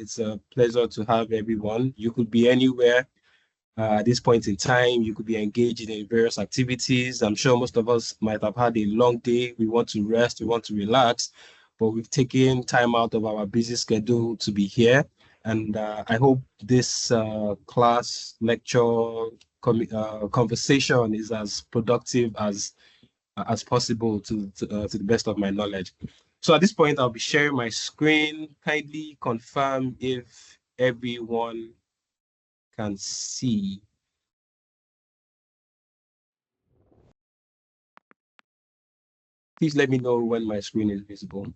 It's a pleasure to have everyone. You could be anywhere at this point in time. You could be engaged in various activities. I'm sure most of us might have had a long day. We want to rest, we want to relax, but we've taken time out of our busy schedule to be here. And I hope this class lecture conversation is as productive as possible to the best of my knowledge. So at this point, I'll be sharing my screen. Kindly confirm if everyone can see. Please let me know when my screen is visible.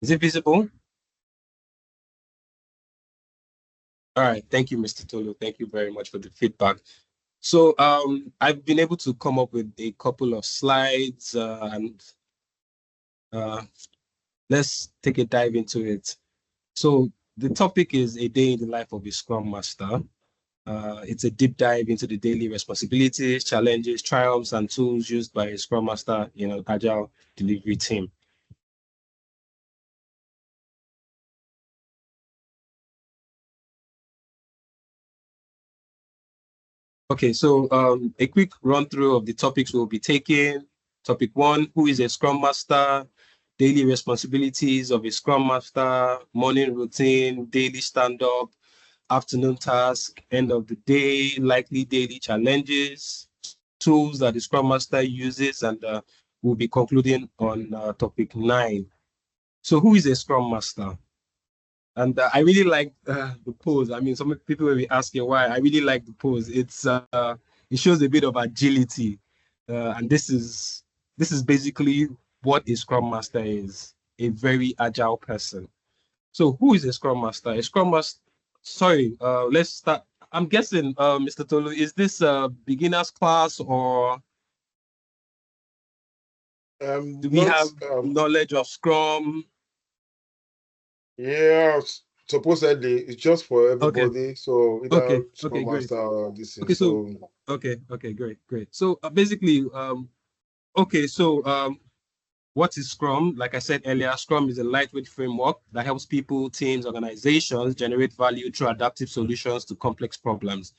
Is it visible? All right. Thank you, Mr. Tolu. Thank you very much for the feedback. So I've been able to come up with a couple of slides and let's take a dive into it. So the topic is a day in the life of a Scrum Master. It's a deep dive into the daily responsibilities, challenges, triumphs, and tools used by a Scrum Master in an Agile delivery team. Okay, so a quick run through of the topics we'll be taking. Topic 1, who is a Scrum Master? Daily responsibilities of a Scrum Master, morning routine, daily stand-up, afternoon task, end of the day, likely daily challenges, tools that the Scrum Master uses, and we'll be concluding on topic 9. So who is a Scrum Master? And I really like the pose. I mean, some people will be asking why. I really like the pose. It shows a bit of agility, and this is basically what a Scrum Master is: a very agile person. So, who is a Scrum Master? A Scrum Master. Sorry, let's start. I'm guessing, Mr. Tolu, is this a beginner's class or do we have knowledge of Scrum? Yeah, supposedly it's just for everybody. Okay. So either Scrum Great. Master or this thing. Okay, so great. So basically, what is Scrum? Like I said earlier, Scrum is a lightweight framework that helps people, teams, organizations generate value through adaptive solutions to complex problems.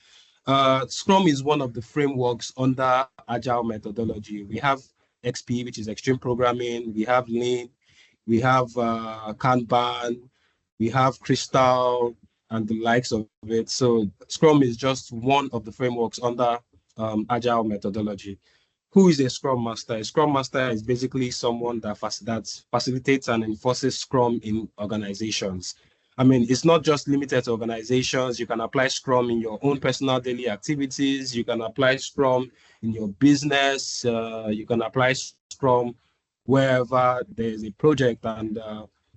Scrum is one of the frameworks under Agile methodology. We have XP, which is extreme programming. We have Lean. We have Kanban. We have Crystal and the likes of it. So Scrum is just one of the frameworks under Agile methodology. Who is a Scrum Master? A Scrum Master is basically someone that facilitates and enforces Scrum in organizations. I mean, it's not just limited to organizations. You can apply Scrum in your own personal daily activities. You can apply Scrum in your business. You can apply Scrum wherever there's a project and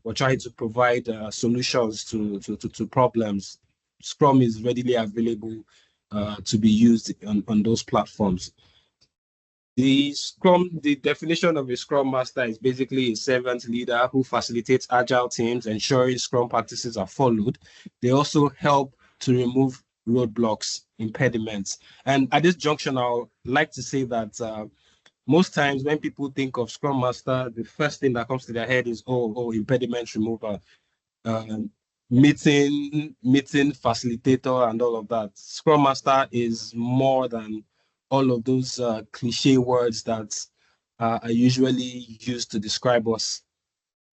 we're trying to provide solutions to problems. Scrum is readily available to be used on those platforms. The definition of a Scrum Master is basically a servant leader who facilitates agile teams, ensuring Scrum practices are followed. They also help to remove roadblocks, impediments. And at this junction, I'd like to say that most times when people think of Scrum Master, the first thing that comes to their head is, impediment remover, um, meeting facilitator, and all of that. Scrum Master is more than all of those cliche words that are usually used to describe us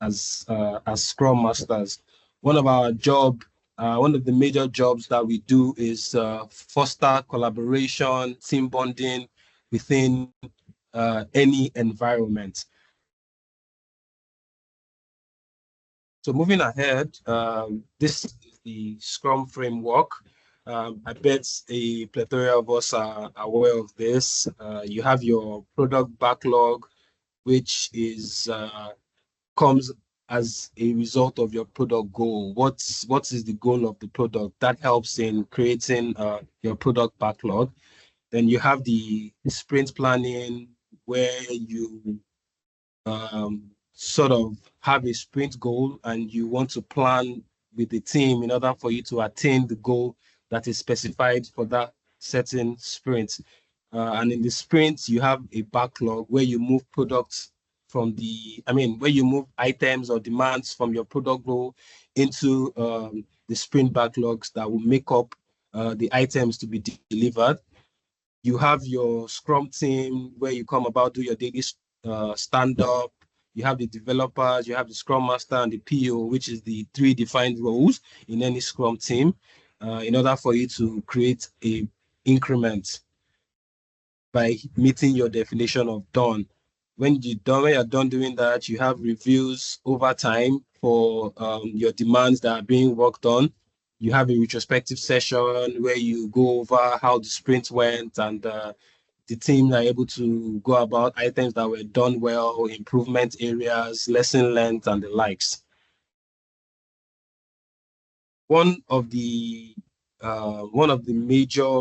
as Scrum Masters. One of one of the major jobs that we do is foster collaboration, team bonding within any environment. So moving ahead, this is the Scrum framework. I bet a plethora of us are aware of this. You have your product backlog, which comes as a result of your product goal. What is the goal of the product? That helps in creating your product backlog. Then you have the sprint planning, where you sort of have a sprint goal and you want to plan with the team in order for you to attain the goal that is specified for that certain sprint. And in the sprint, you have a backlog where you move products from where you move items or demands from your product goal into the sprint backlogs that will make up the items to be delivered. You have your Scrum team where you come about, do your daily stand-up. You have the developers, you have the Scrum Master and the PO, which is the three defined roles in any Scrum team, in order for you to create a increment by meeting your definition of done. When you're done doing that, you have reviews over time for your demands that are being worked on. You have a retrospective session where you go over how the sprint went, and the team are able to go about items that were done well, improvement areas, lesson learned, and the likes. One of the major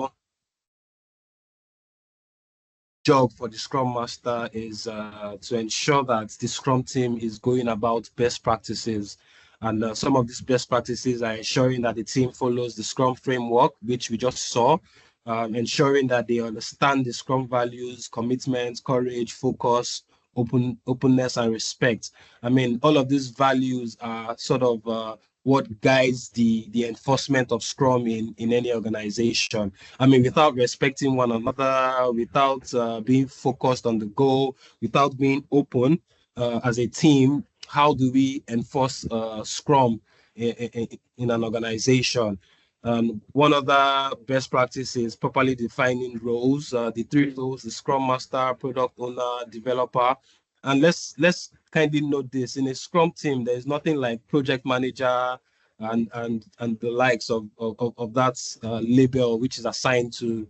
job for the Scrum Master is to ensure that the Scrum team is going about best practices. And some of these best practices are ensuring that the team follows the Scrum framework, which we just saw, ensuring that they understand the Scrum values, commitment, courage, focus, openness, and respect. I mean, all of these values are sort of what guides the enforcement of Scrum in any organization. I mean, without respecting one another, without being focused on the goal, without being open as a team, how do we enforce Scrum in an organization? One other best practice is properly defining roles, the three roles: the Scrum Master, Product Owner, Developer. And let's kindly note this: in a Scrum team, there is nothing like Project Manager and the likes of that label, which is assigned to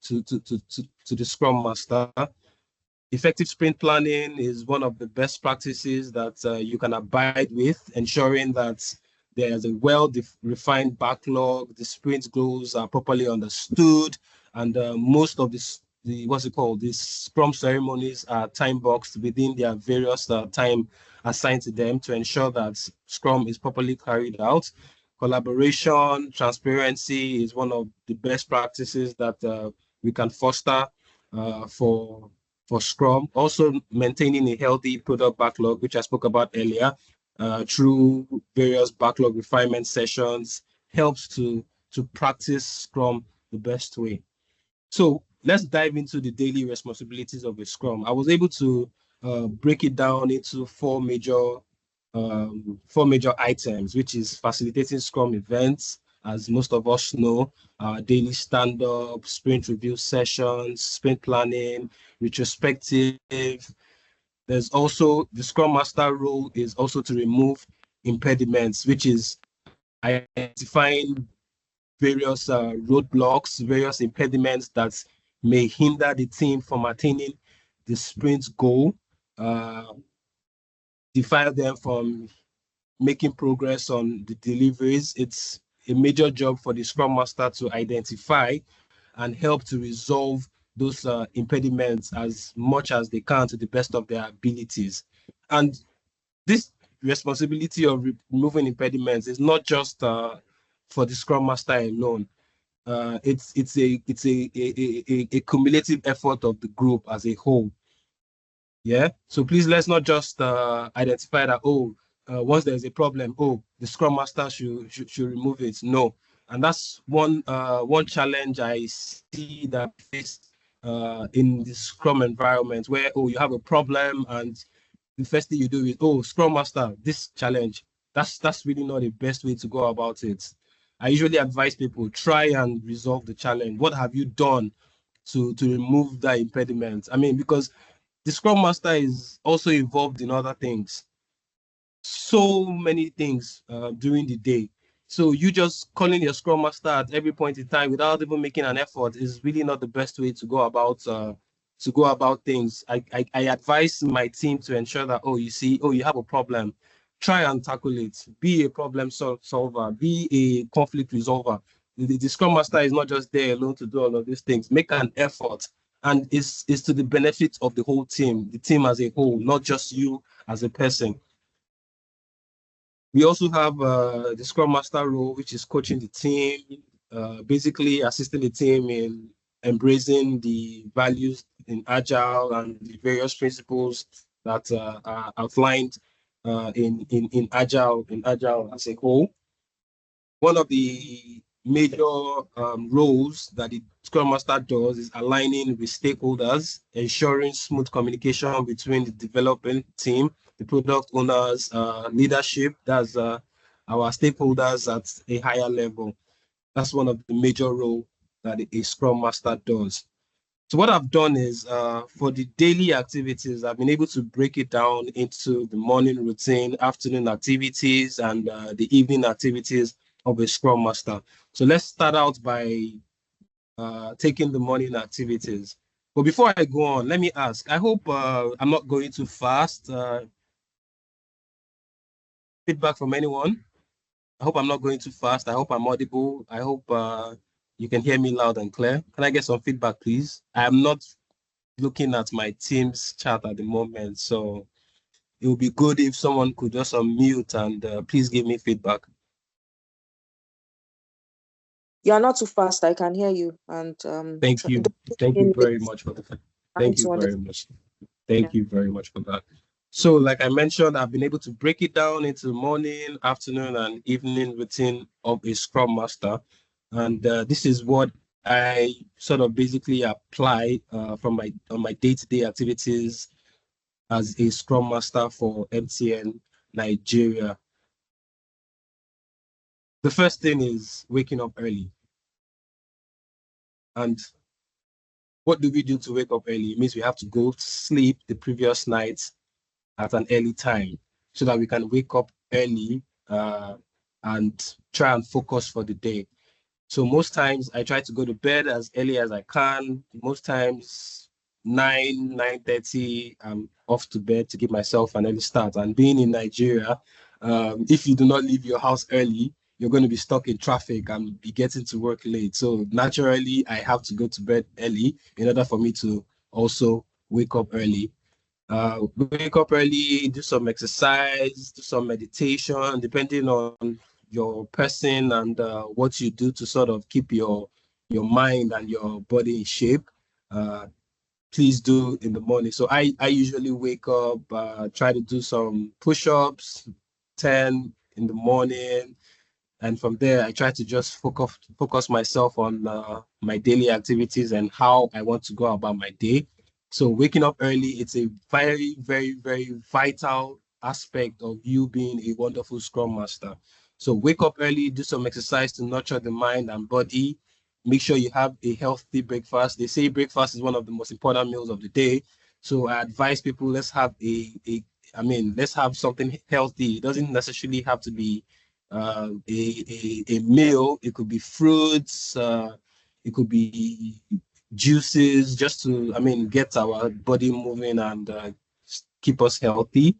the Scrum Master. Effective sprint planning is one of the best practices that you can abide with, ensuring that there's a well-refined backlog, the sprint goals are properly understood, and most of these Scrum ceremonies are time boxed within their various time assigned to them to ensure that Scrum is properly carried out. Collaboration, transparency is one of the best practices that we can foster for Scrum. Also, maintaining a healthy product backlog, which I spoke about earlier, through various backlog refinement sessions, helps to practice Scrum the best way. So let's dive into the daily responsibilities of a Scrum. I was able to break it down into four major items, which is facilitating Scrum events, as most of us know, daily stand-up, sprint review sessions, sprint planning, retrospective. There's also the Scrum Master role is also to remove impediments, which is identifying various roadblocks, various impediments that may hinder the team from attaining the sprint goal, define them from making progress on the deliveries. It's a major job for the Scrum Master to identify and help to resolve those impediments as much as they can to the best of their abilities. And this responsibility of removing impediments is not just for the Scrum Master alone. It's a cumulative effort of the group as a whole. Yeah. So please, let's not just identify that, once there's a problem, the Scrum Master should remove it. No. And that's one challenge I see that face in the Scrum environment, where you have a problem and the first thing you do is, Scrum Master, this challenge. That's really not the best way to go about it. I usually advise people, try and resolve the challenge. What have you done to remove that impediment? I mean, because the Scrum Master is also involved in other things, so many things during the day. So you just calling your Scrum Master at every point in time without even making an effort is really not the best way to go about things. I advise my team to ensure that, you have a problem, try and tackle it. Be a problem solver, be a conflict resolver. The Scrum Master is not just there alone to do all of these things. Make an effort, and it's to the benefit of the whole team, the team as a whole, not just you as a person. We also have the Scrum Master role, which is coaching the team, basically assisting the team in embracing the values in Agile and the various principles that are outlined in Agile as a whole. One of the major roles that the Scrum Master does is aligning with stakeholders, ensuring smooth communication between the development team, the product owners, leadership, that's our stakeholders at a higher level. That's one of the major roles that a Scrum Master does. So what I've done is for the daily activities, I've been able to break it down into the morning routine, afternoon activities, and the evening activities of a Scrum Master. So let's start out by taking the morning activities. But before I go on, let me ask, I hope I'm not going too fast. Feedback from anyone? I hope I'm not going too fast. I hope I'm audible. I hope you can hear me loud and clear. Can I get some feedback, please? I'm not looking at my Teams chat at the moment, so it would be good if someone could just unmute and please give me feedback. You are not too fast. I can hear you. And thank you very much for the thank you very much. Thank you very much for that. So, like I mentioned, I've been able to break it down into morning, afternoon, and evening routine of a Scrum Master, and this is what I sort of basically apply from my day-to-day activities as a Scrum Master for MTN Nigeria. The first thing is waking up early. And what do we do to wake up early? It means we have to go to sleep the previous night at an early time so that we can wake up early and try and focus for the day. So most times I try to go to bed as early as I can. Most times 9:30, I'm off to bed to give myself an early start. And being in Nigeria, if you do not leave your house early, you're going to be stuck in traffic and be getting to work late. So naturally, I have to go to bed early in order for me to also wake up early. Wake up early, do some exercise, do some meditation, depending on your person and what you do to sort of keep your mind and your body in shape. Please do in the morning. So I usually wake up, try to do some push-ups, 10 in the morning, and from there I try to just focus myself on my daily activities and how I want to go about my day. So waking up early, it's a very, very, very vital aspect of you being a wonderful Scrum Master. So wake up early, do some exercise to nurture the mind and body. Make sure you have a healthy breakfast. They say breakfast is one of the most important meals of the day. So I advise people, let's have let's have something healthy. It doesn't necessarily have to be a meal. It could be fruits, it could be juices, just to get our body moving and keep us healthy.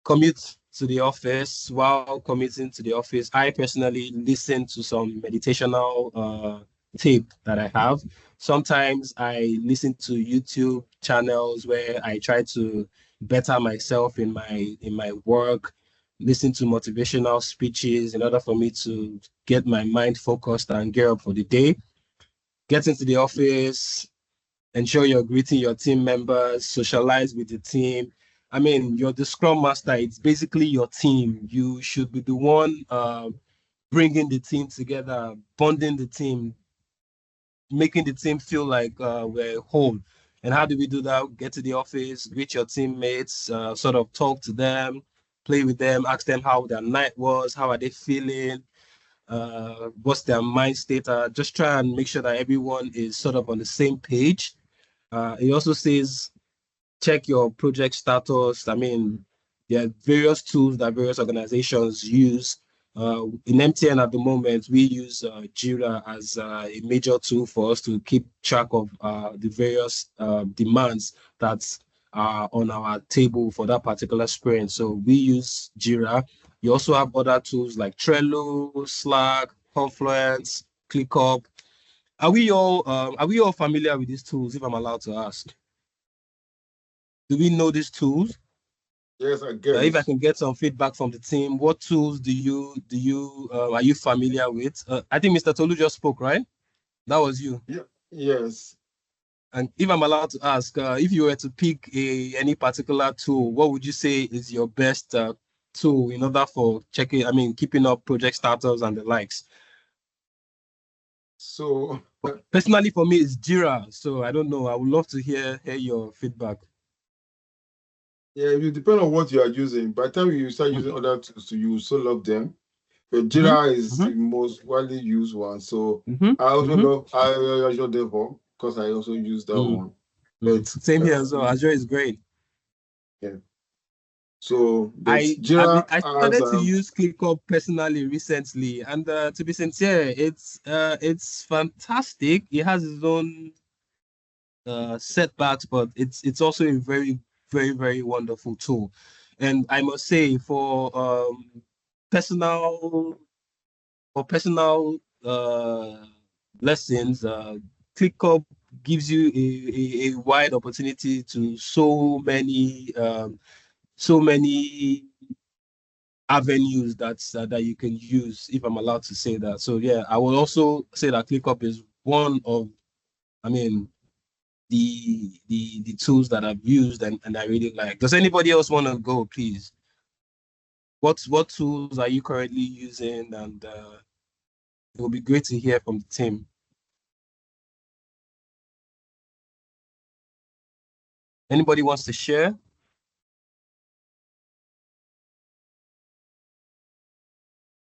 Commute to the office. While commuting to the office, I personally listen to some meditational tape that I have. Sometimes I listen to YouTube channels where I try to better myself in my work, listen to motivational speeches in order for me to get my mind focused and gear up for the day. Get into the office, ensure you're greeting your team members, socialize with the team. You're the Scrum Master. It's basically your team. You should be the one bringing the team together, bonding the team, making the team feel like we're whole. And how do we do that? Get to the office, greet your teammates, sort of talk to them, play with them, ask them how their night was, how are they feeling, what's their mind state. Just try and make sure that everyone is sort of on the same page. It also says check your project status. There are various tools that various organizations use. In MTN at the moment, we use Jira as a major tool for us to keep track of the various demands that are on our table for that particular sprint. So we use Jira. You also have other tools like Trello, Slack, Confluence, ClickUp. Are we all familiar with these tools, if I'm allowed to ask? Do we know these tools? Yes, I guess. If I can get some feedback from the team, what tools are you familiar with? I think Mr. Tolu just spoke, right? That was you. Yeah. Yes. And if I'm allowed to ask, if you were to pick any particular tool, what would you say is your best tool in order for keeping up project status and the likes? So Personally, for me, it's Jira. So I don't know. I would love to hear your feedback. yeah, it depends on what you are using. By the time you start using other tools, you will so love them. But Jira is the most widely used one. So I also love Azure DevOps because I also use that one. But same here as well. Azure is great. Yeah. So I Jira started to use ClickUp personally recently, and to be sincere, it's fantastic. It has its own setbacks, but it's also a very, very, very wonderful tool. And I must say, personal personal lessons, ClickUp gives you a wide opportunity to so many avenues that you can use, if I'm allowed to say that. So yeah, I will also say that ClickUp is one of, I mean, the tools that I've used and I really like. Does anybody else want to go, please? What tools are you currently using? And it will be great to hear from the team. Anybody wants to share?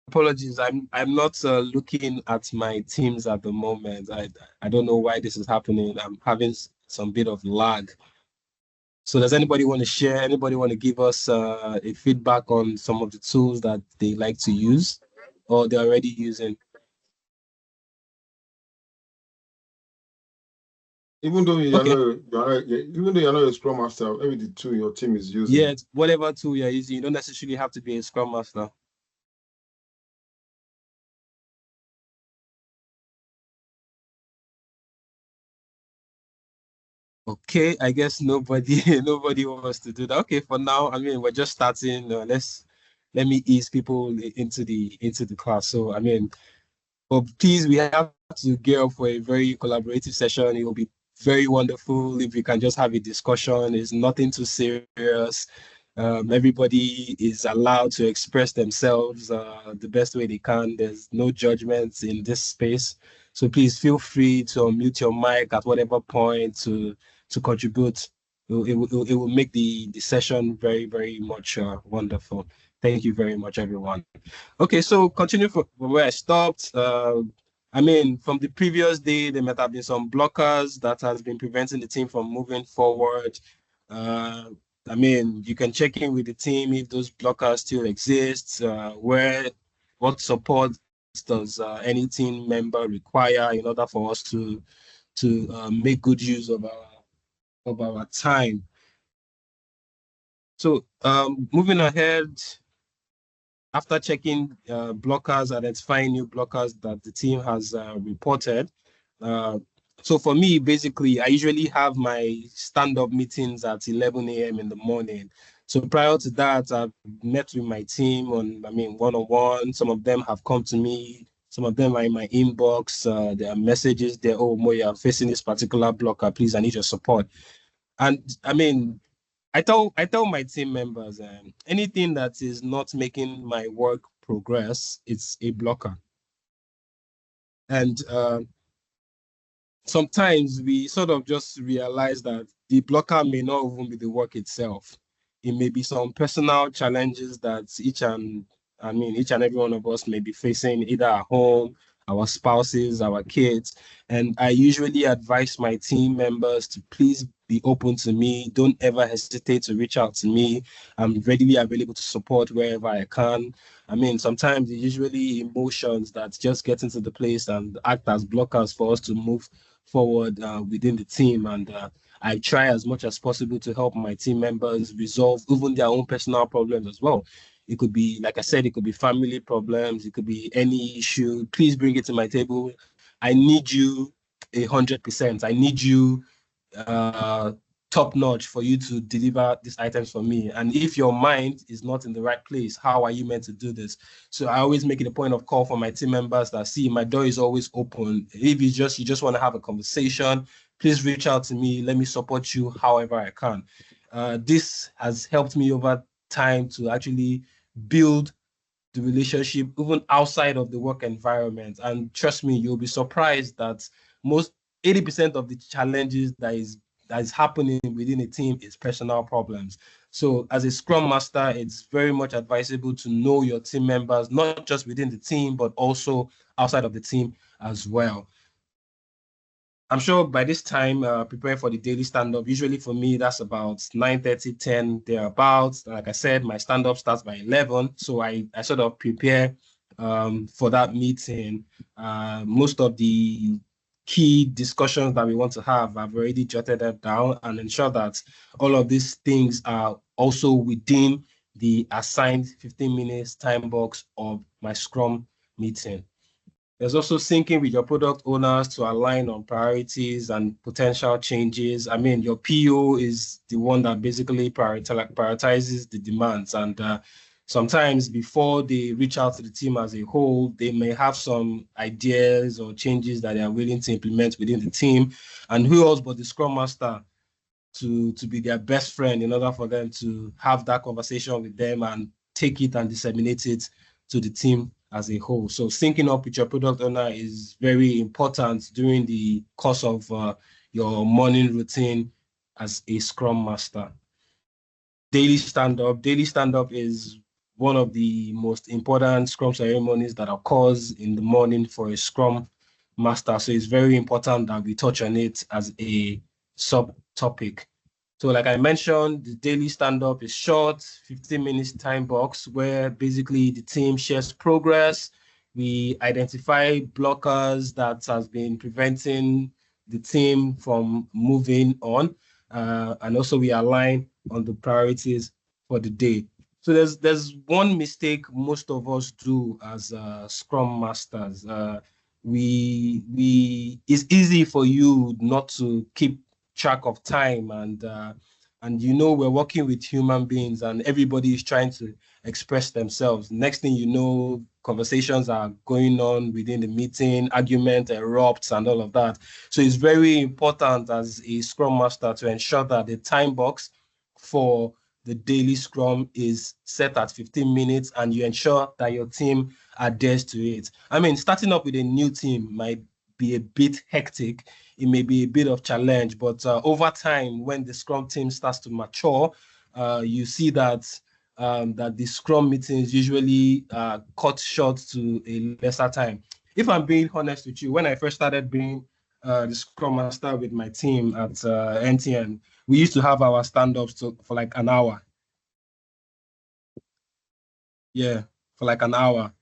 Apologies, I'm not looking at my teams at the moment. I don't know why this is happening. I'm having some bit of lag. So does anybody want to share? Anybody want to give us a feedback on some of the tools that they like to use or they're already using? Even though Okay. even though you're not a Scrum Master, maybe the tool your team is using. Yeah, whatever tool you're using, you don't necessarily have to be a Scrum Master. Okay, I guess nobody nobody wants to do that. Okay, for now, I mean, we're just starting. Let me ease people into the class. So I mean, but please, we have to gear up for a very collaborative session. It will be very wonderful if we can just have a discussion. It's nothing too serious. Everybody is allowed to express themselves the best way they can. There's no judgments in this space. So please feel free to unmute your mic at whatever point to contribute. It will make the session very, very much wonderful. Thank you very much, everyone. Okay, so continue from where I stopped. I mean, from the previous day, there might have been some blockers that has been preventing the team from moving forward. Uh, I mean, you can check in with the team if those blockers still exist. What support does any team member require in order for us to make good use of our time? So, moving ahead, after checking blockers, identifying new blockers that the team has reported. So for me, basically, I usually have my stand-up meetings at 11 a.m. in the morning. So prior to that, I've met with my team one-on-one. Some of them have come to me. Some of them are in my inbox. There are messages there. Oh, Moya, I'm facing this particular blocker. Please, I need your support. And I mean, I tell my team members, anything that is not making my work progress, it's a blocker. And sometimes we sort of just realize that the blocker may not even be the work itself. It may be some personal challenges that each and every one of us may be facing either at home, our spouses, our kids. And I usually advise my team members to please be open to me. Don't ever hesitate to reach out to me. I'm readily available to support wherever I can. I mean, sometimes it's usually emotions that just get into the place and act as blockers for us to move forward within the team. And I try as much as possible to help my team members resolve even their own personal problems as well. It could be, like I said, it could be family problems. It could be any issue. Please bring it to my table. I need you 100%. I need you uh, top notch for you to deliver these items for me. And if your mind is not in the right place, how are you meant to do this? So I always make it a point of call for my team members that see my door is always open. If you just want to have a conversation, please reach out to me. Let me support you however I can. This has helped me over time to actually build the relationship even outside of the work environment. And trust me, you'll be surprised that most 80% of the challenges that is happening within a team is personal problems. So as a Scrum Master, it's very much advisable to know your team members, not just within the team, but also outside of the team as well. I'm sure by this time, preparing for the daily stand-up, usually for me, that's about 9:30, 10, thereabouts. Like I said, my stand-up starts by 11. So I sort of prepare for that meeting. Most of the key discussions that we want to have, I've already jotted them down and ensure that all of these things are also within the assigned 15 minutes time box of my Scrum meeting. There's also syncing with your product owners to align on priorities and potential changes. I mean, your PO is the one that basically prioritizes the demands. And sometimes before they reach out to the team as a whole, they may have some ideas or changes that they are willing to implement within the team. And who else but the Scrum Master to be their best friend in order for them to have that conversation with them and take it and disseminate it to the team as a whole. So syncing up with your product owner is very important during the course of your morning routine as a Scrum Master. Daily stand-up. Daily stand-up is one of the most important Scrum ceremonies that occurs in the morning for a Scrum Master. So it's very important that we touch on it as a subtopic. So like I mentioned, the daily stand-up is short, 15 minutes time box, where basically the team shares progress. We identify blockers that has been preventing the team from moving on. And also we align on the priorities for the day. So there's one mistake most of us do as Scrum Masters. It's easy for you not to keep track of time, and you know we're working with human beings and everybody is trying to express themselves. Next thing you know, conversations are going on within the meeting, argument erupts and all of that. So it's very important as a Scrum Master to ensure that the time box for the daily Scrum is set at 15 minutes and you ensure that your team adheres to it. I mean, starting up with a new team might be a bit hectic. It may be a bit of challenge, but over time, when the Scrum team starts to mature, you see that that the Scrum meetings usually cut short to a lesser time. If I'm being honest with you, when I first started being the Scrum Master with my team at NTN, we used to have our stand-ups for like an hour. Yeah, for like an hour.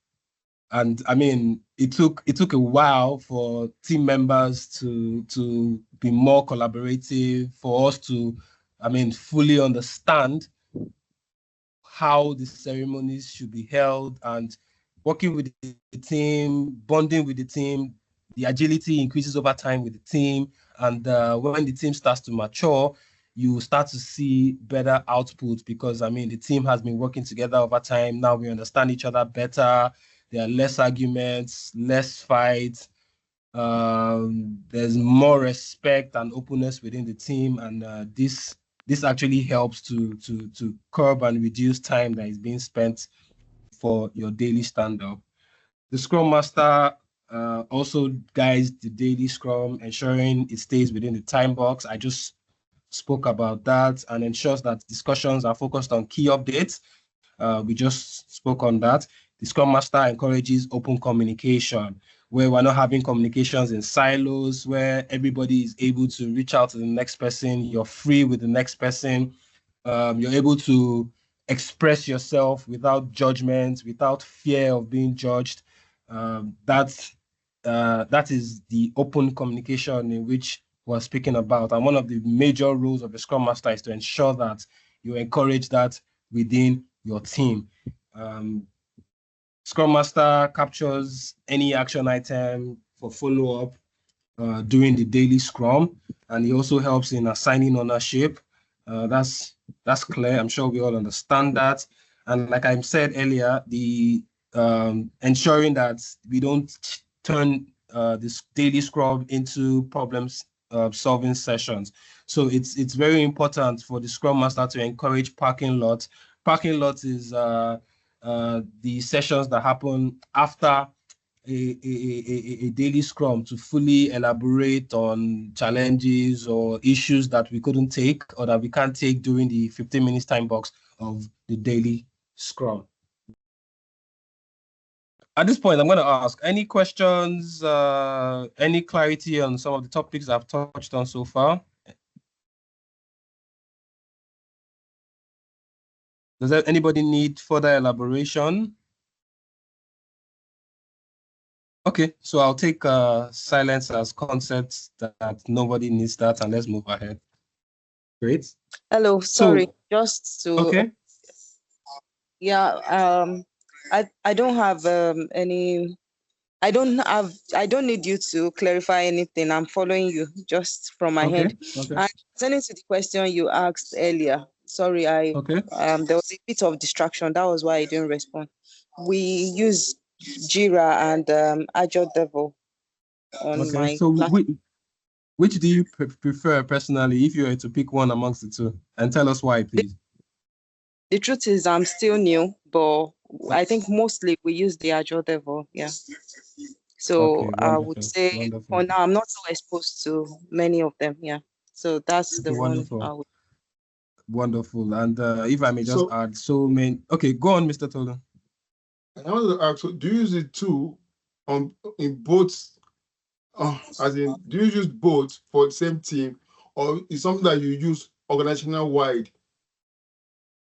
And I mean, it took a while for team members to be more collaborative, for us to, I mean, fully understand how the ceremonies should be held and working with the team, bonding with the team. The agility increases over time with the team. And when the team starts to mature, you start to see better output because, I mean, the team has been working together over time. Now we understand each other better. There are less arguments, less fights. There's more respect and openness within the team. And this actually helps to curb and reduce time that is being spent for your daily stand-up. The Scrum Master also guides the daily Scrum, ensuring it stays within the time box. I just spoke about that and ensures that discussions are focused on key updates. We just spoke on that. The Scrum Master encourages open communication, where we're not having communications in silos, where everybody is able to reach out to the next person. You're free with the next person. You're able to express yourself without judgment, without fear of being judged. That is the open communication in which we're speaking about. And one of the major roles of the Scrum Master is to ensure that you encourage that within your team. Scrum Master captures any action item for follow-up during the daily Scrum, and he also helps in assigning ownership. That's clear. I'm sure we all understand that. And like I said earlier, the ensuring that we don't turn this daily Scrum into problems solving sessions. So it's very important for the Scrum Master to encourage parking lots. Parking lots is the sessions that happen after a daily scrum to fully elaborate on challenges or issues that we couldn't take or that we can't take during the 15 minutes time box of the daily scrum. At this point, I'm going to ask any questions, any clarity on some of the topics I've touched on so far? Does anybody need further elaboration? Okay, so I'll take silence as concepts that nobody needs that, and let's move ahead. Great. Hello, sorry, So, just to okay. Yeah, I don't have any. I don't need you to clarify anything. I'm following you just from my head. Okay. And turning to the question you asked earlier, sorry, there was a bit of distraction. That was why I didn't respond. We use Jira and Agile Devil on my so platform. which do you prefer personally, if you were to pick one amongst the two? And tell us why, please. The truth is, I'm still new, but I think mostly we use the Agile Devil. Yeah. So I would say for now, I'm not so exposed to many of them. Yeah. So that's the one I would. Wonderful. And if I may just add, so many. Okay, go on, Mr. Tolu. I want to ask, do you use it too in both? As in, do you use both for the same team, or is something that you use organizational wide?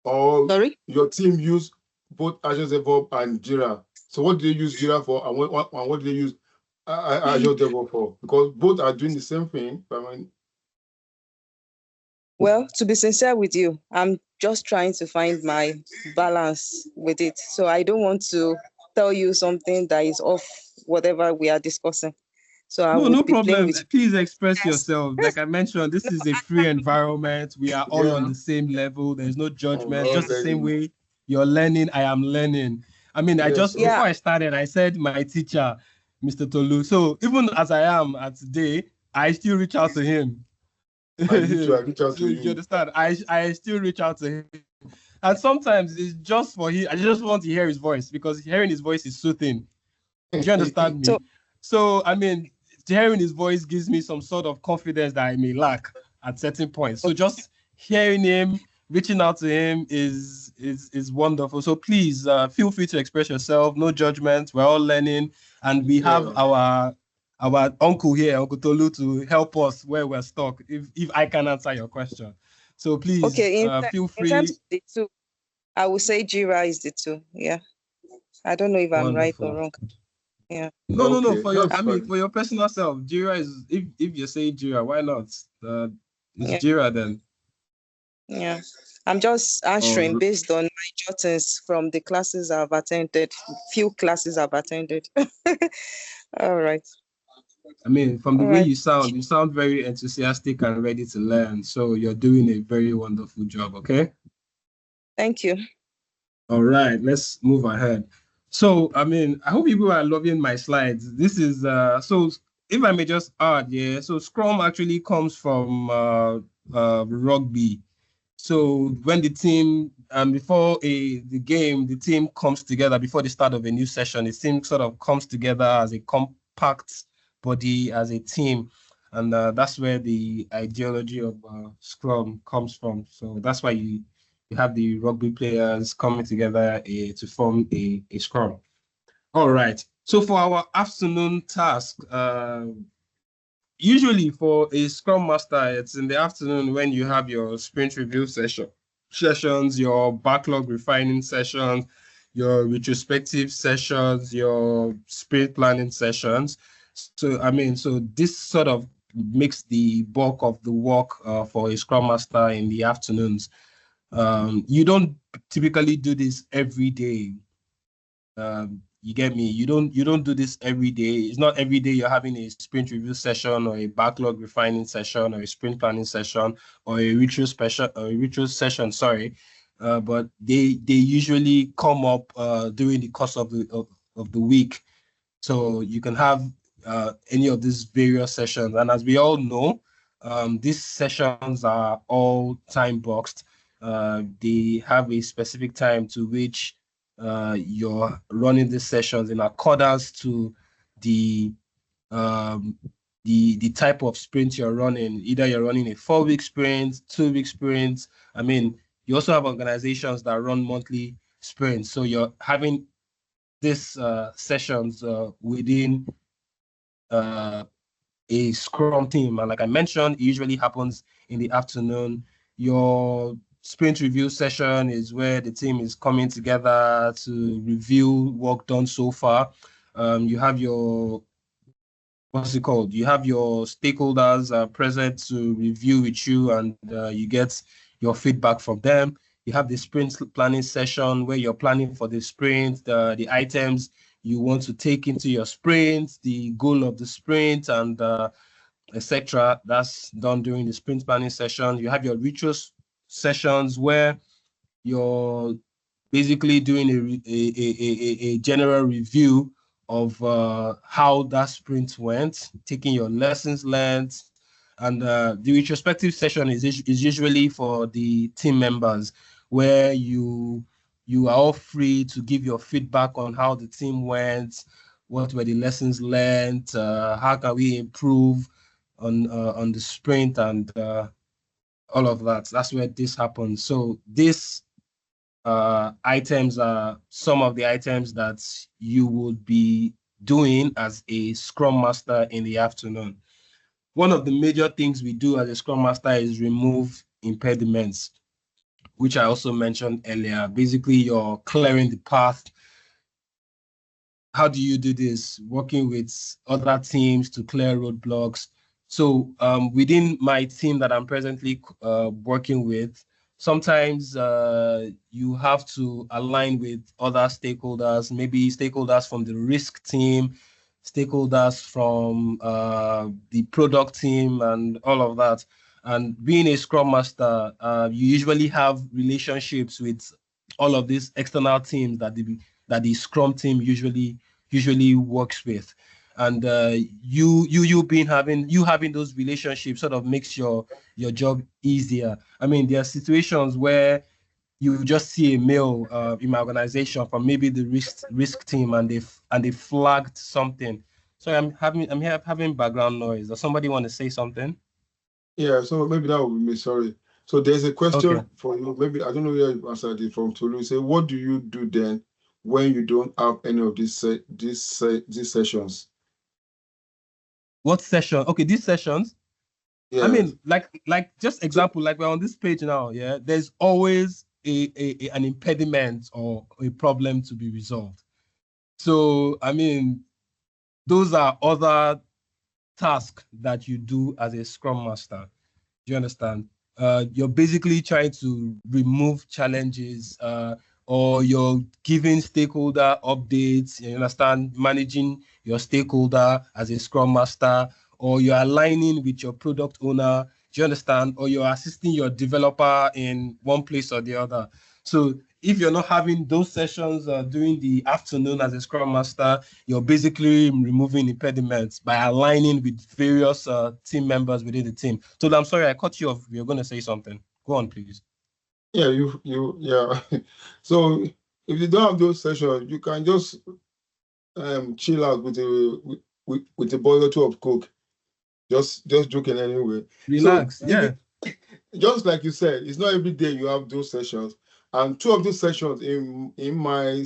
Or your team use both Agile DevOps and Jira? So what do they use Jira for, and what do they use Agile DevOps for? Because both are doing the same thing. Well, to be sincere with you, I'm just trying to find my balance with it. So I don't want to tell you something that is off whatever we are discussing. So no problem. Please express yourself. Like I mentioned, this is a free environment. We are all on the same level. There's no judgment. Just the same way you're learning, I am learning. I mean, before I started, I said my teacher, Mr. Tolu. So even as I am at today, I still reach out to him. I reach out to you. You understand? I still reach out to him. And sometimes it's just for him. I just want to hear his voice because hearing his voice is soothing. Do you understand me? So I mean, hearing his voice gives me some sort of confidence that I may lack at certain points. So just hearing him, reaching out to him is wonderful. So please feel free to express yourself. No judgment. We're all learning, and we have our uncle here, Uncle Tolu, to help us where we're stuck. If I can answer your question, so please feel free. In terms of the two, I would say Jira is the two. Yeah, I don't know if I'm right or wrong. Yeah. No. For your personal self, Jira is if you say Jira, why not? It's Jira then. Yeah. I'm just answering based on my jottings from the classes I've attended, few classes I've attended. All right. I mean, from the way you sound very enthusiastic and ready to learn. So you're doing a very wonderful job, okay? Thank you. All right, let's move ahead. So, I mean, I hope people are loving my slides. This is, so if I may just add, so Scrum actually comes from rugby. So when the team, before the game, the team comes together before the start of a new session, the team sort of comes together as a compact body, as a team. And that's where the ideology of Scrum comes from. So that's why you have the rugby players coming together to form a scrum. All right. So for our afternoon task, usually for a Scrum Master, it's in the afternoon when you have your sprint review sessions, your backlog refining sessions, your retrospective sessions, your sprint planning sessions. So, I mean, so this sort of makes the bulk of the work for a Scrum Master in the afternoons. You don't typically do this every day. You get me? You don't do this every day. It's not every day you're having a sprint review session or a backlog refining session or a sprint planning session or a retro session. Sorry, but they usually come up during the course of the week. So you can have any of these various sessions, and as we all know, These sessions are all time boxed. They have a specific time to which you're running these sessions in accordance to the the type of sprint you're running. Either you're running a 4-week sprint, 2-week sprint. I mean, you also have organizations that run monthly sprints. So you're having these sessions within a Scrum team. And like I mentioned, it usually happens in the afternoon. Your sprint review session is where the team is coming together to review work done so far. You have your, what's it called? You have your stakeholders present to review with you, and you get your feedback from them. You have the sprint planning session where you're planning for the sprint, the items you want to take into your sprint, the goal of the sprint, and etc. That's done during the sprint planning session. You have your retro sessions where you're basically doing a general review of how that sprint went, taking your lessons learned. And the retrospective session is usually for the team members, where you are all free to give your feedback on how the team went, what were the lessons learned, how can we improve on the sprint, and all of that. That's where this happens. So these items are some of the items that you would be doing as a Scrum Master in the afternoon. One of the major things we do as a Scrum Master is remove impediments, which I also mentioned earlier. Basically, you're clearing the path. How do you do this? Working with other teams to clear roadblocks. So within my team that I'm presently working with, sometimes you have to align with other stakeholders, maybe stakeholders from the risk team, stakeholders from the product team, and all of that. And being a Scrum Master, you usually have relationships with all of these external teams that the Scrum team usually works with. And having those relationships sort of makes your job easier. I mean, there are situations where you just see a mail in my organization from maybe the risk team, and they flagged something. So I'm having background noise. Does somebody want to say something? Yeah, so maybe that would be me. Sorry. So there's a question for you. Maybe I don't know where you answered it from. Tolu. Say, what do you do then when you don't have any of these sessions? What session? Okay, these sessions. Yeah. I mean, like just example, like we're on this page now. Yeah, there's always an impediment or a problem to be resolved. So I mean, those are other tasks that you do as a Scrum Master. Do you understand? You're basically trying to remove challenges, or you're giving stakeholder updates. You understand? Managing your stakeholder as a Scrum Master, or you're aligning with your product owner. Do you understand? Or you're assisting your developer in one place or the other. So if you're not having those sessions during the afternoon as a Scrum Master, you're basically removing impediments by aligning with various team members within the team. So I'm sorry, I cut you off. You're going to say something. Go on, please. Yeah, yeah. So if you don't have those sessions, you can just chill out with a boiler or two of Coke. Just joking anyway. Relax, so, yeah. Just like you said, it's not every day you have those sessions. And two of those sessions in my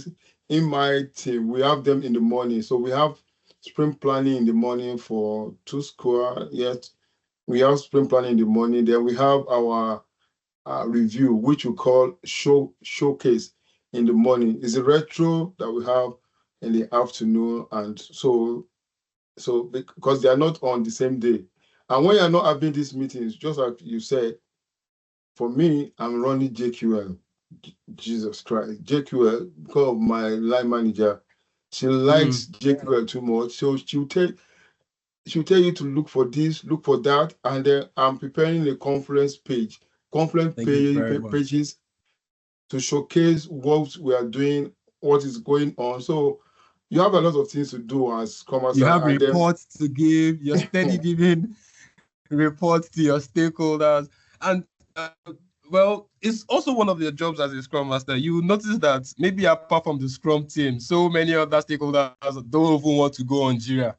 team, we have them in the morning. So we have sprint planning in the morning for 2 square. Yet we have sprint planning in the morning. Then we have our review, which we call showcase in the morning. It's a retro that we have in the afternoon, and so because they are not on the same day. And when you're not having these meetings, just like you said, for me, I'm running JQL. Jesus Christ, JQL, because of my line manager. She likes JQL too much, so she'll tell you to look for this, look for that, and then I'm preparing a conference pages to showcase what we are doing, what is going on. So you have a lot of things to do as Scrum Master. You have reports to give. You're steady giving report to your stakeholders. And well, it's also one of your jobs as a Scrum Master. You will notice that maybe apart from the Scrum team, so many other stakeholders don't even want to go on Jira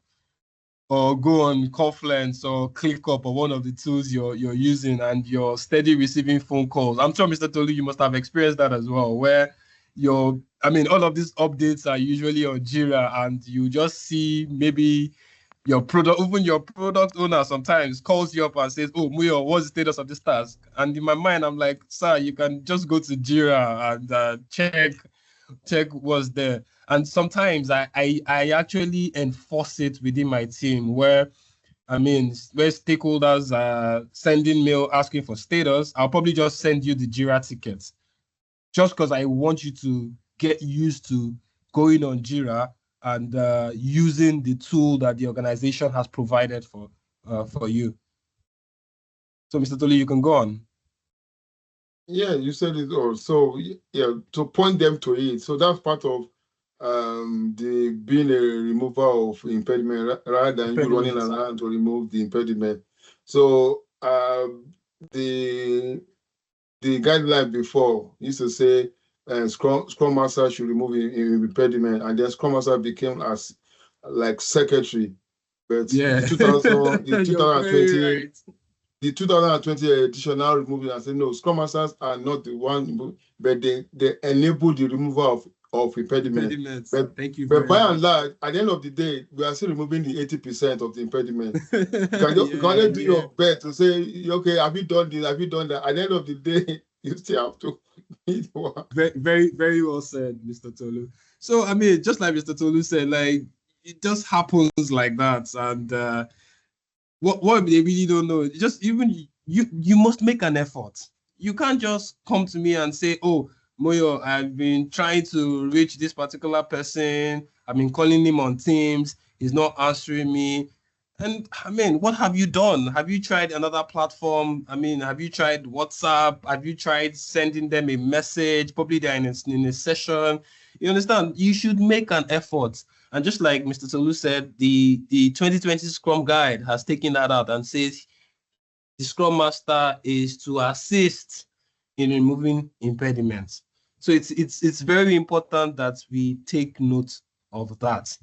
or go on Confluence or ClickUp or one of the tools you're using, and you're steady receiving phone calls. I'm sure, Mr. Tolu, you must have experienced that as well, where all of these updates are usually on Jira, and you just see maybe even your product owner sometimes calls you up and says, "Oh, Muyo, what's the status of this task?" And in my mind, I'm like, "Sir, you can just go to Jira and check what's there." And sometimes I actually enforce it within my team where where stakeholders are sending mail asking for status. I'll probably just send you the Jira tickets just because I want you to get used to going on Jira and using the tool that the organization has provided for you. So, Mr. Tolu, you can go on. Yeah, you said it all. So yeah, to point them to it. So that's part of the being a remover of impediment rather than you running around to remove the impediment. So the guideline before used to say Scrum Master should remove impediment, and then Scrum Master became as like secretary. But yeah. the 2020 the 2020 edition now removed it and said no, Scrum Masters are not the one, but they enable the removal of impediments. Thank you. But by and large, at the end of the day, we are still removing the 80% of the impediment. You can do your best to say, okay, have you done this? Have you done that? At the end of the day, you still have to. Very, very, very well said, Mr. Tolu. So just like Mr. Tolu said, like it just happens like that, and what they really don't know, just even you must make an effort. You can't just come to me and say, "Oh, Moyo, I've been trying to reach this particular person. I've been calling him on Teams. He's not answering me." And what have you done? Have you tried another platform? Have you tried WhatsApp? Have you tried sending them a message? Probably they're in a session. You understand? You should make an effort. And just like Mr. Tolu said, the 2020 Scrum Guide has taken that out and says the Scrum Master is to assist in removing impediments. So it's very important that we take note of that.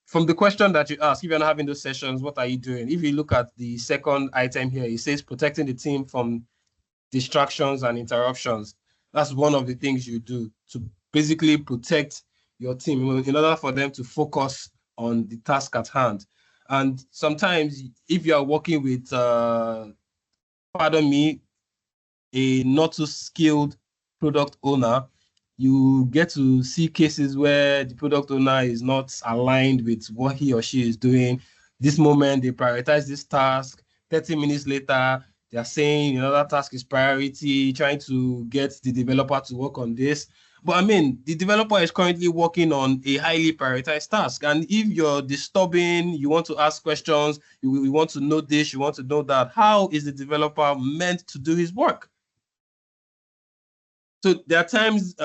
From the question that you asked, if you're not having those sessions, what are you doing? If you look at the second item here, it says protecting the team from distractions and interruptions. That's one of the things you do to basically protect your team in order for them to focus on the task at hand. And sometimes if you are working with, pardon me, a not so skilled product owner, you get to see cases where the product owner is not aligned with what he or she is doing. This moment, they prioritize this task. 30 minutes later, they're saying another task is priority, trying to get the developer to work on this. But the developer is currently working on a highly prioritized task. And if you're disturbing, you want to ask questions, you want to know this, you want to know that, how is the developer meant to do his work? So there are times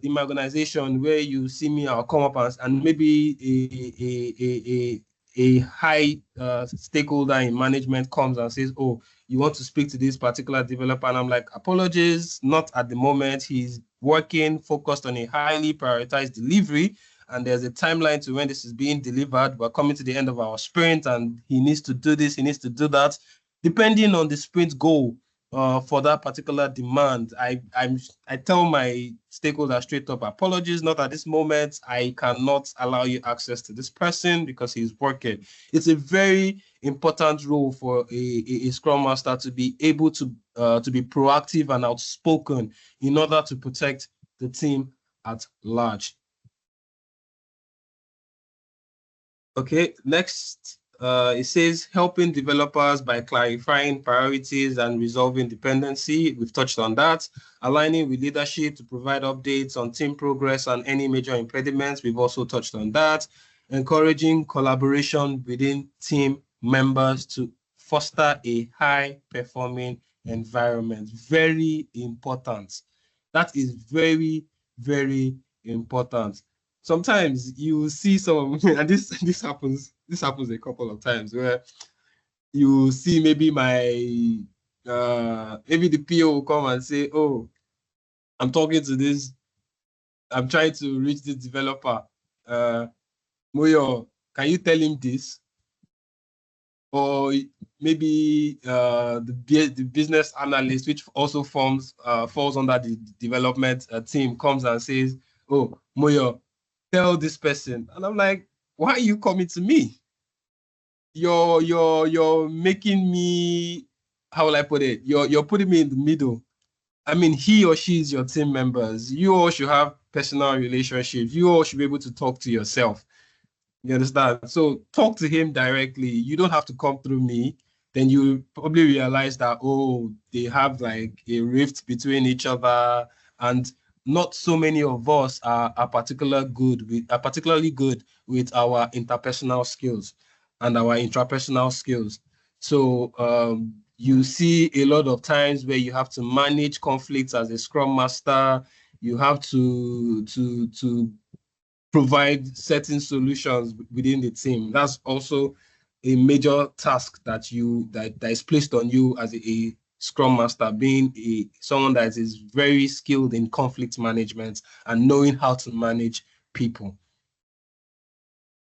in my organization where you see me, I'll come up and maybe a high stakeholder in management comes and says, "Oh, you want to speak to this particular developer?" And I'm like, "Apologies, not at the moment. He's working, focused on a highly prioritized delivery, and there's a timeline to when this is being delivered. We're coming to the end of our sprint, and he needs to do this, he needs to do that." Depending on the sprint goal, for that particular demand, I tell my stakeholders straight up, "Apologies, not at this moment. I cannot allow you access to this person because he's working." It's a very important role for a Scrum Master to be able to be proactive and outspoken in order to protect the team at large. Okay, next. It says helping developers by clarifying priorities and resolving dependency. We've touched on that. Aligning with leadership to provide updates on team progress and any major impediments. We've also touched on that. Encouraging collaboration within team members to foster a high-performing environment. Very important. That is very, very important. Sometimes you see some, and this happens a couple of times where you see maybe maybe the PO will come and say, oh, I'm talking to this, I'm trying to reach this developer. Moyo, can you tell him this? Or maybe the business analyst, which also falls under the development team, comes and says, oh, Moyo, tell this person. And I'm like, why are you coming to me? You're making me, how will I put it? You're putting me in the middle. I mean, he or she is your team members. You all should have personal relationships. You all should be able to talk to yourself. You understand? So talk to him directly. You don't have to come through me. Then you probably realize that, oh, they have like a rift between each other, and not so many of us are particularly good with our interpersonal skills and our intrapersonal skills. So you see a lot of times where you have to manage conflicts as a Scrum Master. You have to provide certain solutions within the team. That's also a major task that is placed on you as a Scrum Master, being someone that is very skilled in conflict management and knowing how to manage people.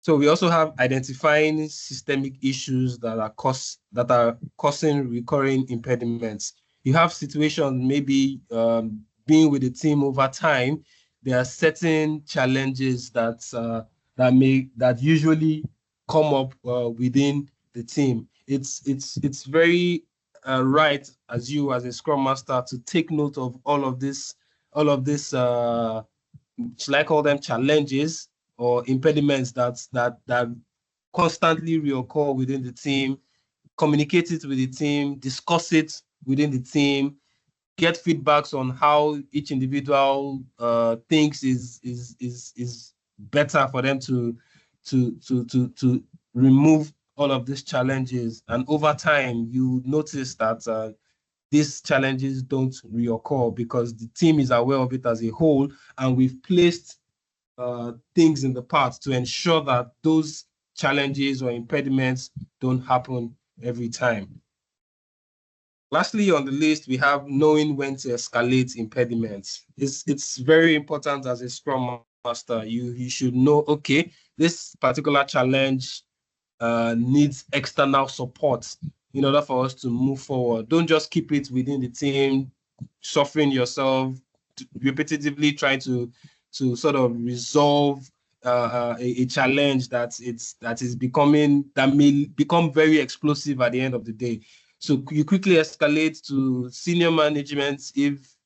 So we also have identifying systemic issues that are causing recurring impediments. You have situations maybe being with the team over time. There are certain challenges that usually come up within the team. It's very right as you as a Scrum Master to take note of all of this. Should I call them challenges or impediments that constantly reoccur within the team? Communicate it with the team, discuss it within the team, get feedbacks on how each individual thinks is better for them to remove all of these challenges. And over time, you notice that these challenges don't reoccur because the team is aware of it as a whole, and we've placed things in the past to ensure that those challenges or impediments don't happen every time. Lastly, on the list, we have knowing when to escalate impediments. It's very important as a Scrum Master. You should know, okay, this particular challenge needs external support in order for us to move forward. Don't just keep it within the team, suffering yourself, repetitively trying to sort of resolve a challenge that may become very explosive at the end of the day. So you quickly escalate to senior management if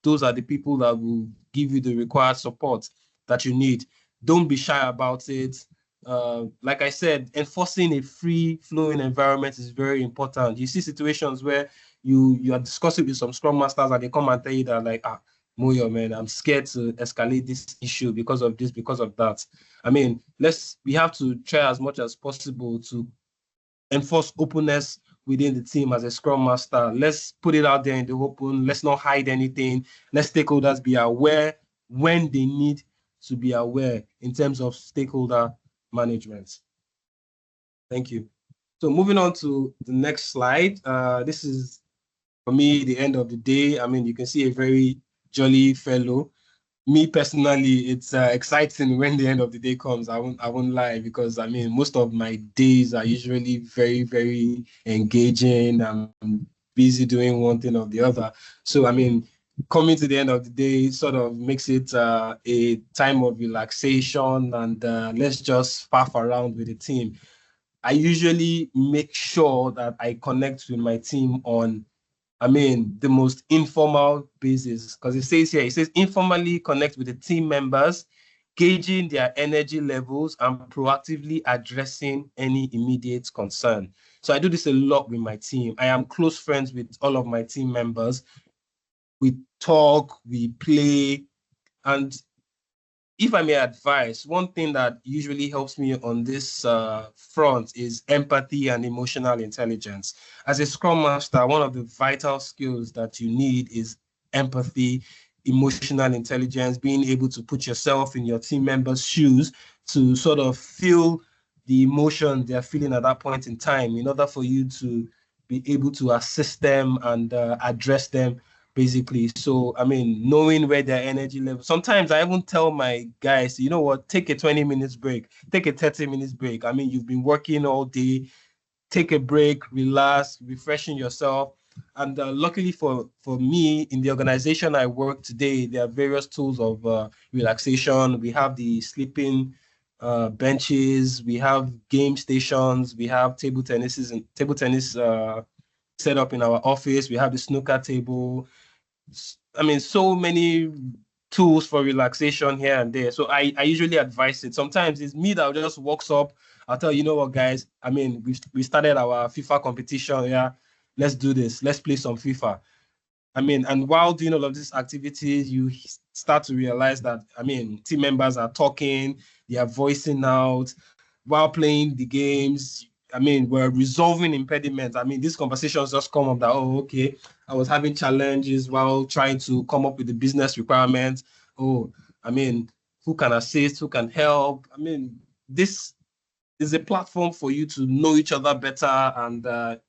those are the people that will give you the required support that you need. Don't be shy about it. Like I said, enforcing a free-flowing environment is very important. You see situations where you are discussing with some Scrum Masters and they come and tell you that like, Moyo, man, I'm scared to escalate this issue because of this, because of that. I mean, we have to try as much as possible to enforce openness within the team as a Scrum Master. Let's put it out there in the open. Let's not hide anything. Let stakeholders be aware when they need to be aware in terms of stakeholder management. Thank you. So moving on to the next slide. This is, for me, the end of the day. I mean, you can see a very jolly fellow. Me personally, it's exciting when the end of the day comes. I won't lie, because I mean, most of my days are usually very, very engaging. I'm busy doing one thing or the other. So I mean, coming to the end of the day sort of makes it a time of relaxation, and let's just faff around with the team. I usually make sure that I connect with my team on, I mean, the most informal basis, because it says informally connect with the team members, gauging their energy levels and proactively addressing any immediate concern. So I do this a lot with my team. I am close friends with all of my team members. We talk, we play, and if I may advise, one thing that usually helps me on this front is empathy and emotional intelligence. As a Scrum Master, one of the vital skills that you need is empathy, emotional intelligence, being able to put yourself in your team members' shoes to sort of feel the emotion they're feeling at that point in time in order for you to be able to assist them and address them basically. So, I mean, knowing where their energy level, sometimes I even tell my guys, you know what, take a 20 minutes break, take a 30 minutes break. I mean, you've been working all day, take a break, relax, refreshing yourself. And luckily for me, in the organization I work today, there are various tools of relaxation. We have the sleeping benches, we have game stations, we have table tennis set up in our office. We have the snooker table. I mean, so many tools for relaxation here and there. So I usually advise it. Sometimes it's me that just walks up. I'll tell you know what, guys. I mean, we started our FIFA competition. Yeah, let's do this. Let's play some FIFA. I mean, and while doing all of these activities, you start to realize that, I mean, team members are talking, they are voicing out while playing the games. I mean, we're resolving impediments. I mean, these conversations just come up that, oh, okay, I was having challenges while trying to come up with the business requirements. Oh, I mean, who can assist, who can help? I mean, this is a platform for you to know each other better and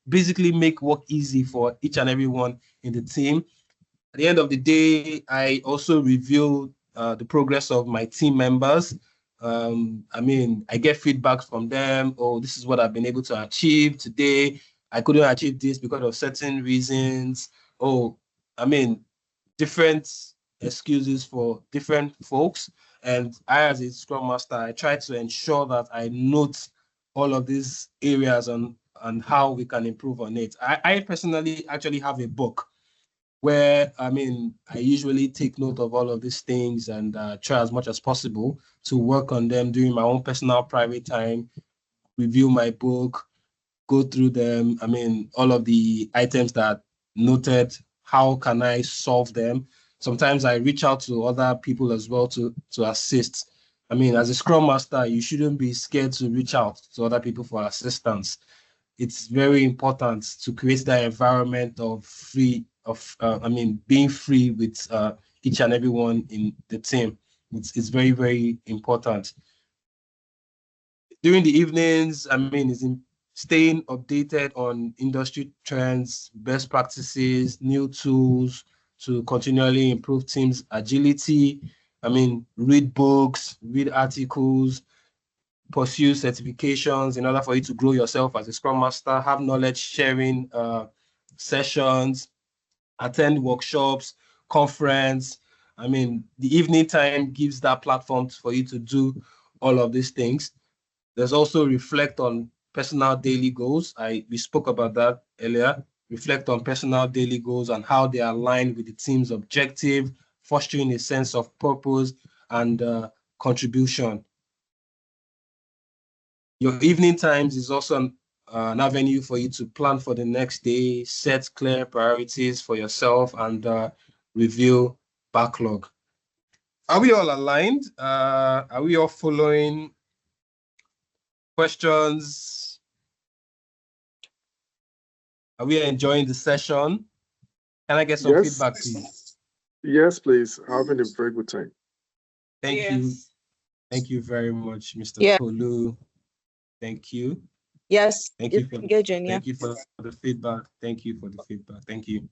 basically make work easy for each and everyone in the team. At the end of the day, I also review the progress of my team members. I mean, I get feedback from them. Oh, this is what I've been able to achieve today. I couldn't achieve this because of certain reasons. Oh, I mean, different excuses for different folks. And I, as a Scrum Master, I try to ensure that I note all of these areas and how we can improve on it. I personally actually have a book where, I mean, I usually take note of all of these things and try as much as possible to work on them during my own personal private time, review my book, go through them. I mean, all of the items that noted, how can I solve them? Sometimes I reach out to other people as well to assist. I mean, as a Scrum Master, you shouldn't be scared to reach out to other people for assistance. It's very important to create that environment of being free with each and everyone in the team. It's very, very important. During the evenings, I mean, it's in staying updated on industry trends, best practices, new tools to continually improve teams' agility. I mean, read books, read articles, pursue certifications in order for you to grow yourself as a Scrum Master, have knowledge sharing sessions, attend workshops, conference. I mean, the evening time gives that platform for you to do all of these things. There's also reflect on personal daily goals. We spoke about that earlier. Reflect on personal daily goals and how they align with the team's objective, fostering a sense of purpose and contribution. Your evening times is also an avenue for you to plan for the next day, set clear priorities for yourself, and review backlog. Are we all aligned? Are we all following? Questions? Are we enjoying the session? Can I get some feedback, please? Yes, please. Having a very good time. Thank you. Thank you very much, Mr. Kolu. Thank you. Yes. Thank you for engaging. Thank you for the feedback. Thank you for the feedback. Thank you.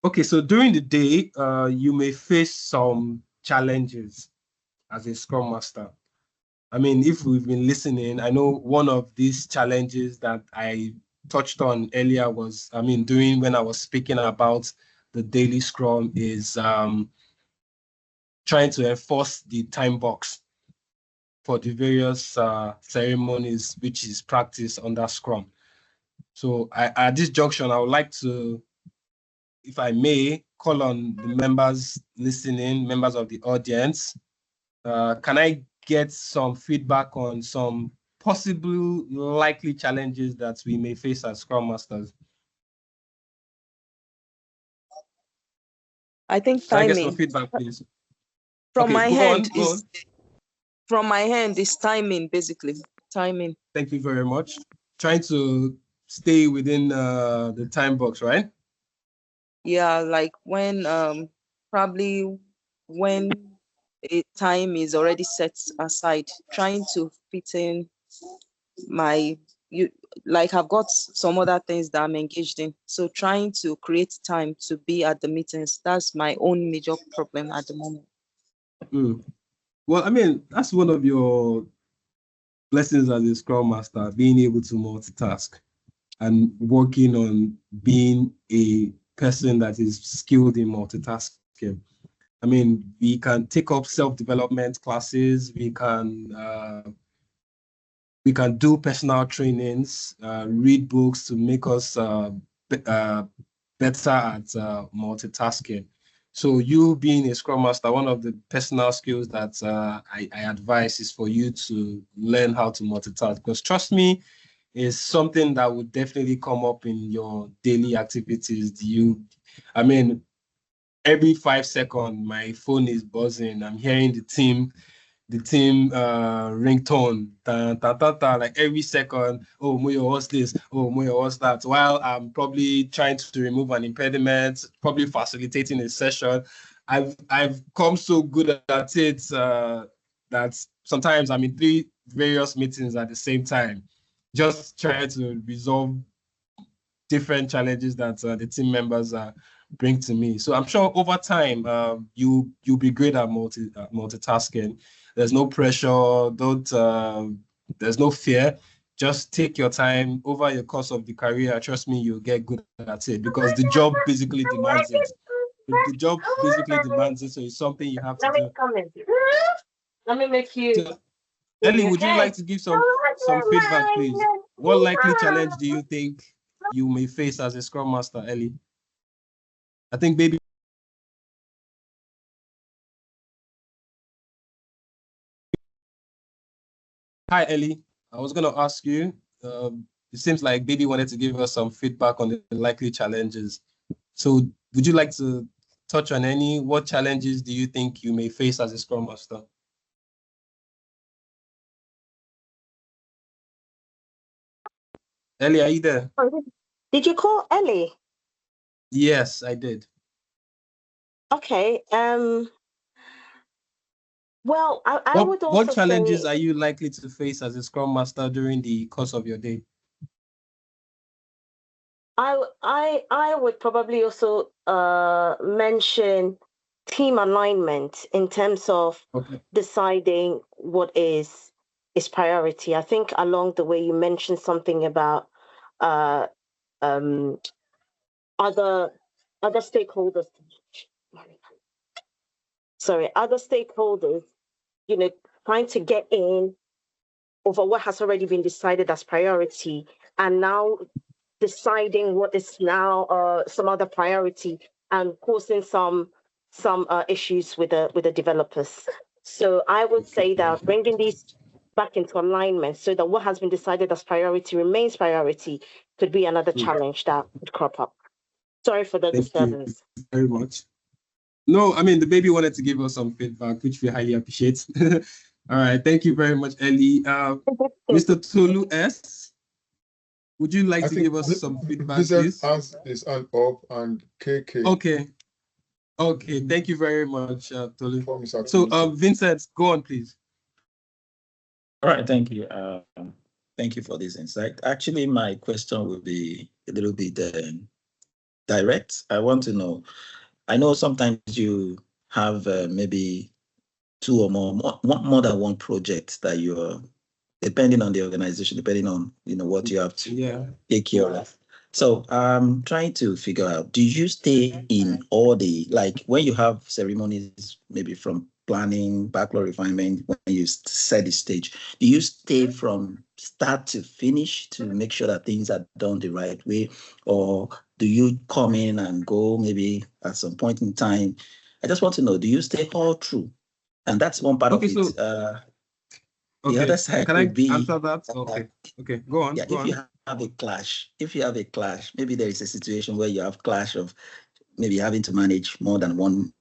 Okay, so during the day, you may face some challenges as a Scrum Master. I mean, if we've been listening, I know one of these challenges that I touched on earlier was, I mean, doing when I was speaking about the daily Scrum is trying to enforce the time box for the various ceremonies which is practiced under Scrum. So at this junction, I would like to, if I may, call on the members listening, members of the audience. Can I get some feedback on some possible likely challenges that we may face as Scrum Masters? I think timing. Can I get some feedback, please? From my hand is timing, basically. Timing. Thank you very much. Trying to stay within the time box, right? Yeah, like when probably when a time is already set aside, trying to fit in like I've got some other things that I'm engaged in. So trying to create time to be at the meetings, that's my own major problem at the moment. Well, I mean, that's one of your blessings as a Scrum Master, being able to multitask and working on being a person that is skilled in multitasking. I mean, we can take up self-development classes, we can do personal trainings, read books to make us better at multitasking. So you being a Scrum Master, one of the personal skills that I advise is for you to learn how to multitask, because trust me, is something that would definitely come up in your daily activities. I mean, every 5 seconds, my phone is buzzing. I'm hearing the team ringtone, like every second. Oh, Moyo, what's this? Oh, Moyo, what's that? While I'm probably trying to remove an impediment, probably facilitating a session. I've come so good at it that sometimes I'm in 3 various meetings at the same time, just trying to resolve different challenges that the team members bring to me. So I'm sure over time you'll be great at multitasking. There's no pressure. There's no fear. Just take your time over your course of the career. Trust me, you'll get good at it because the job basically demands it. The job basically demands it, so it's something you have to do. Let me make you. So, Ellie, would you like to give some feedback, please? What likely challenge do you think you may face as a Scrum Master, Ellie? I think baby. Hi, Ellie. I was going to ask you, it seems like baby wanted to give us some feedback on the likely challenges. So would you like to touch on any? What challenges do you think you may face as a Scrum Master? Ellie, are you there? Did you call Ellie? Yes, I did. Okay. Well, I would also what challenges are you likely to face as a Scrum Master during the course of your day? I would probably also mention team alignment in terms of deciding what is priority. I think along the way you mentioned something about other stakeholders. Sorry, other stakeholders, trying to get in over what has already been decided as priority, and now deciding what is now some other priority, and causing some issues with the developers. So I would say that bringing these back into alignment so that what has been decided as priority remains priority could be another challenge that would crop up. Sorry for the disturbance. Thank you very much. No, I mean, the baby wanted to give us some feedback, which we highly appreciate. All right. Thank you very much, Ellie. Mr. Tolu S., would you like to give us some feedback, please? Has his hand up, and KK. Okay. Thank you very much, Tolu. So, Vincent, go on, please. All right. Thank you. Thank you for this insight. Actually, my question will be a little bit direct. I want to know, I know sometimes you have maybe 2 or more than one project that you're, depending on the organization, depending on what you have to take care of. So I'm trying to figure out, do you stay in all the, like when you have ceremonies, maybe from planning, backlog refinement, when you set the stage, do you stay from start to finish to make sure that things are done the right way? Or do you come in and go maybe at some point in time? I just want to know, do you stay all through? And that's one part of it. The other side can would be answer that? Okay, go on. Yeah, if you have a clash, maybe there is a situation where you have clash of maybe having to manage more than one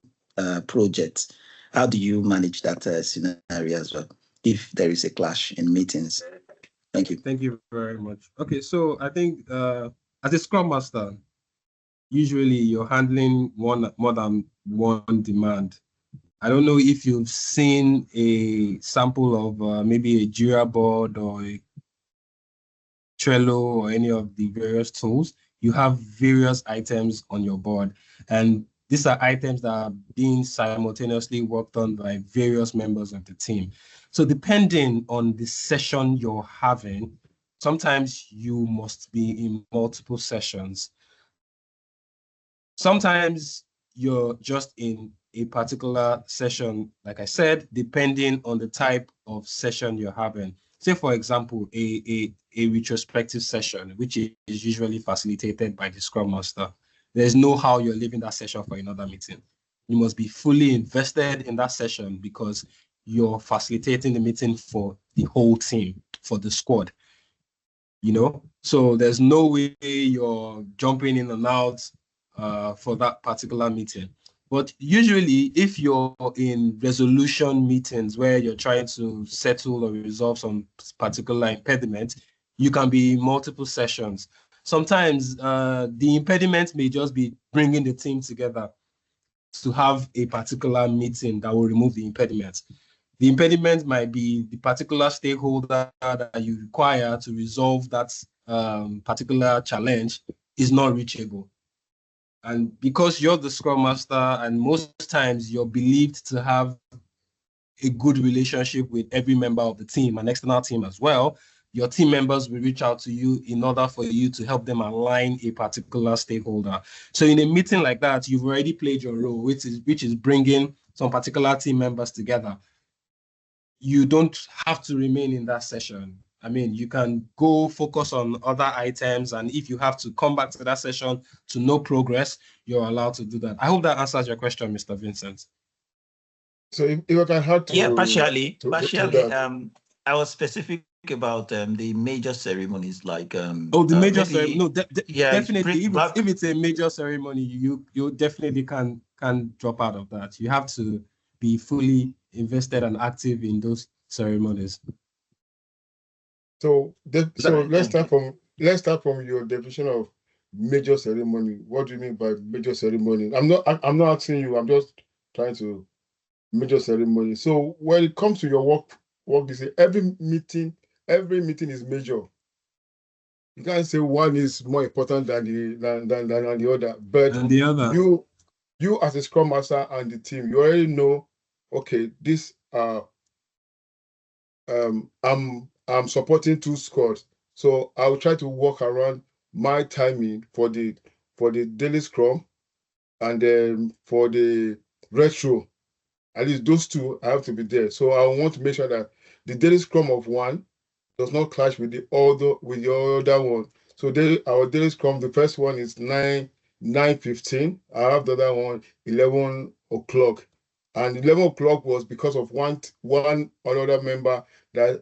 project. How do you manage that scenario as well, if there is a clash in meetings? Thank you. Thank you very much. Okay, so I think as a Scrum Master, usually you're handling more than one demand I don't know if you've seen a sample of maybe a Jira board or a Trello or any of the various tools. You have various items on your board, and these are items that are being simultaneously worked on by various members of the team. So depending on the session you're having, sometimes you must be in multiple sessions. Sometimes you're just in a particular session, like I said, depending on the type of session you're having. Say, for example, a retrospective session, which is usually facilitated by the Scrum Master. There's no how you're leaving that session for another meeting. You must be fully invested in that session because you're facilitating the meeting for the whole team, for the squad. So there's no way you're jumping in and out for that particular meeting. But usually, if you're in resolution meetings where you're trying to settle or resolve some particular impediment, you can be multiple sessions. Sometimes the impediment may just be bringing the team together to have a particular meeting that will remove the impediment. The impediment might be the particular stakeholder that you require to resolve that particular challenge is not reachable. And because you're the Scrum Master and most times you're believed to have a good relationship with every member of the team and external team as well, your team members will reach out to you in order for you to help them align a particular stakeholder. So in a meeting like that, you've already played your role, which is bringing some particular team members together. You don't have to remain in that session. I mean, you can go focus on other items, and if you have to come back to that session to know progress, you're allowed to do that. I hope that answers your question, Mr. Vincent. So if I can have to... Yeah, partially. To I was specific about the major ceremonies like... the major ceremony. No, definitely. If it's a major ceremony, you definitely can drop out of that. You have to be fully invested and active in those ceremonies. So let's start from your definition of major ceremony. What do you mean by major ceremony? I'm not asking you. I'm just trying to major ceremony. So when it comes to your work, they say every meeting is major. You can't say one is more important than the other. But the other, you as a Scrum Master and the team, you already know. Okay, this I'm supporting 2 squads, so I will try to work around my timing for the daily Scrum and then for the retro. At least those 2 I have to be there. So I want to make sure that the daily Scrum of one does not clash with the other one. So our daily Scrum, the first one is 9:15. I have the other one 11 o'clock. And 11 o'clock was because of one other member that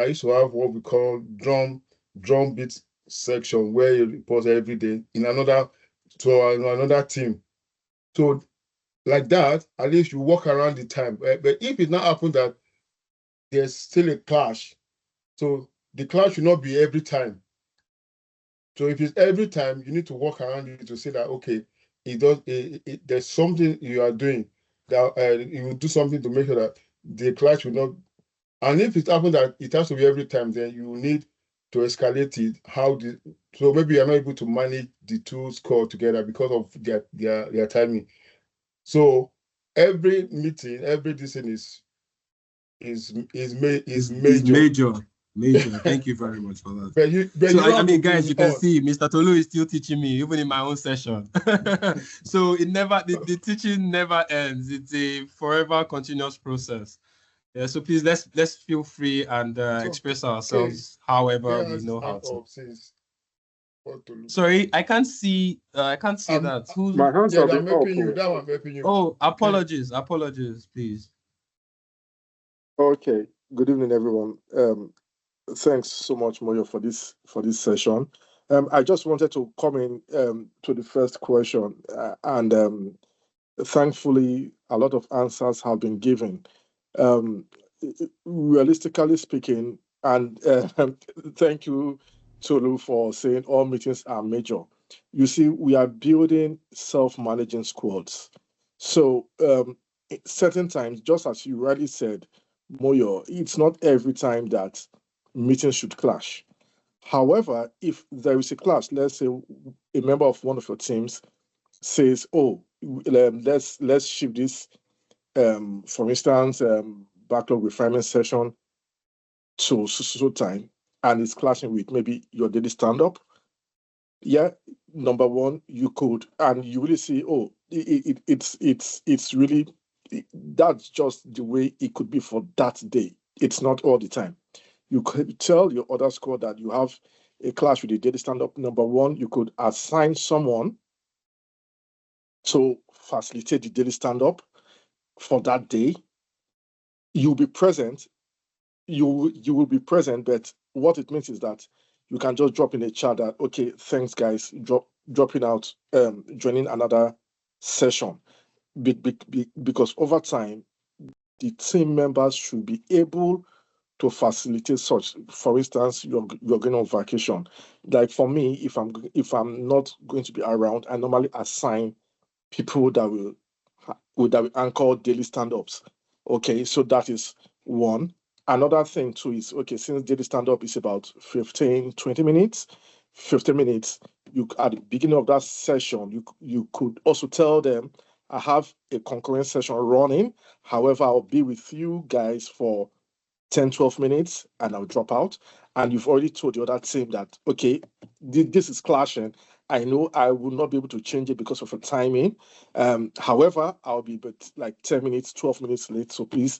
used to have what we call drum beat section, where you report every day in another team. So like that, at least you walk around the time. But if it not happen that there's still a clash, so the clash should not be every time. So if it's every time, you need to walk around it to say that, okay, there's something you are doing that you will do something to make sure that the clash will not. And if it happens that it has to be every time, then you need to escalate it. So maybe you're not able to manage the 2 score together because of their timing. So every meeting, every decision is major. Major. Thank you very much for that. I mean, guys, you can see Mr. Tolu is still teaching me, even in my own session. So the teaching never ends. It's a forever continuous process. Yeah. So please let's feel free and express ourselves however we know how to. Sorry, I can't see that. My hands are I'm helping you. That one helping you. Oh, apologies, please. Okay. Good evening, everyone. Thanks so much, Moyo, for this session. I just wanted to come in to the first question, and thankfully, a lot of answers have been given. Realistically speaking, and thank you, Tolu, for saying all meetings are major. You see, we are building self-managing squads. So certain times, just as you rightly said, Moyo, it's not every time that meetings should clash. However, if there is a clash, let's say a member of one of your teams says, "Oh, let's shift this, for instance, backlog refinement session to so time," and it's clashing with maybe your daily stand-up. Yeah, number one, you could, and you really see, oh, it's really, that's just the way it could be for that day. It's not all the time. You could tell your other squad that you have a clash with the daily stand-up. Number one, you could assign someone to facilitate the daily stand-up for that day. You'll be present. You will be present, but what it means is that you can just drop in a chat that, okay, thanks guys, dropping out, joining another session. Because over time, the team members should be able to facilitate such. For instance, you're going on vacation. Like for me, if I'm not going to be around, I normally assign people that will anchor daily stand-ups. Okay, so that is one. Another thing too is, okay, since daily stand-up is about 15-20 minutes, 15 minutes, you at the beginning of that session, you could also tell them, I have a concurrent session running. However, I'll be with you guys for 10-12 minutes and I'll drop out. And you've already told the other team that, okay, this is clashing. I know I will not be able to change it because of the timing. However, I'll be but like 10 minutes, 12 minutes late. So please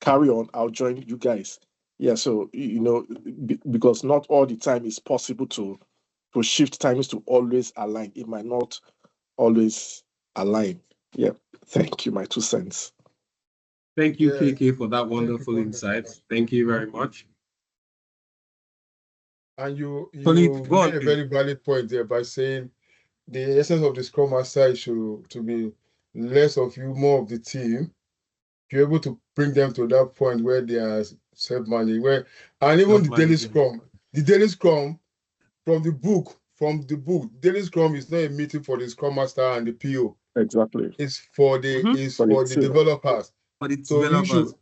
carry on. I'll join you guys. Yeah, so, because not all the time is possible to shift timings to always align. It might not always align. Yeah, thank you, my 2 cents. Thank you, KK, for that wonderful insight. Thank you very much. And you Khalid, go on, made a very valid point there by saying the essence of the Scrum Master is to be less of you, more of the team. You're able to bring them to that point where they are self-managing, and even the daily Scrum from the book, daily Scrum is not a meeting for the Scrum Master and the PO. Exactly. It's for the developers. For the So developers. you should,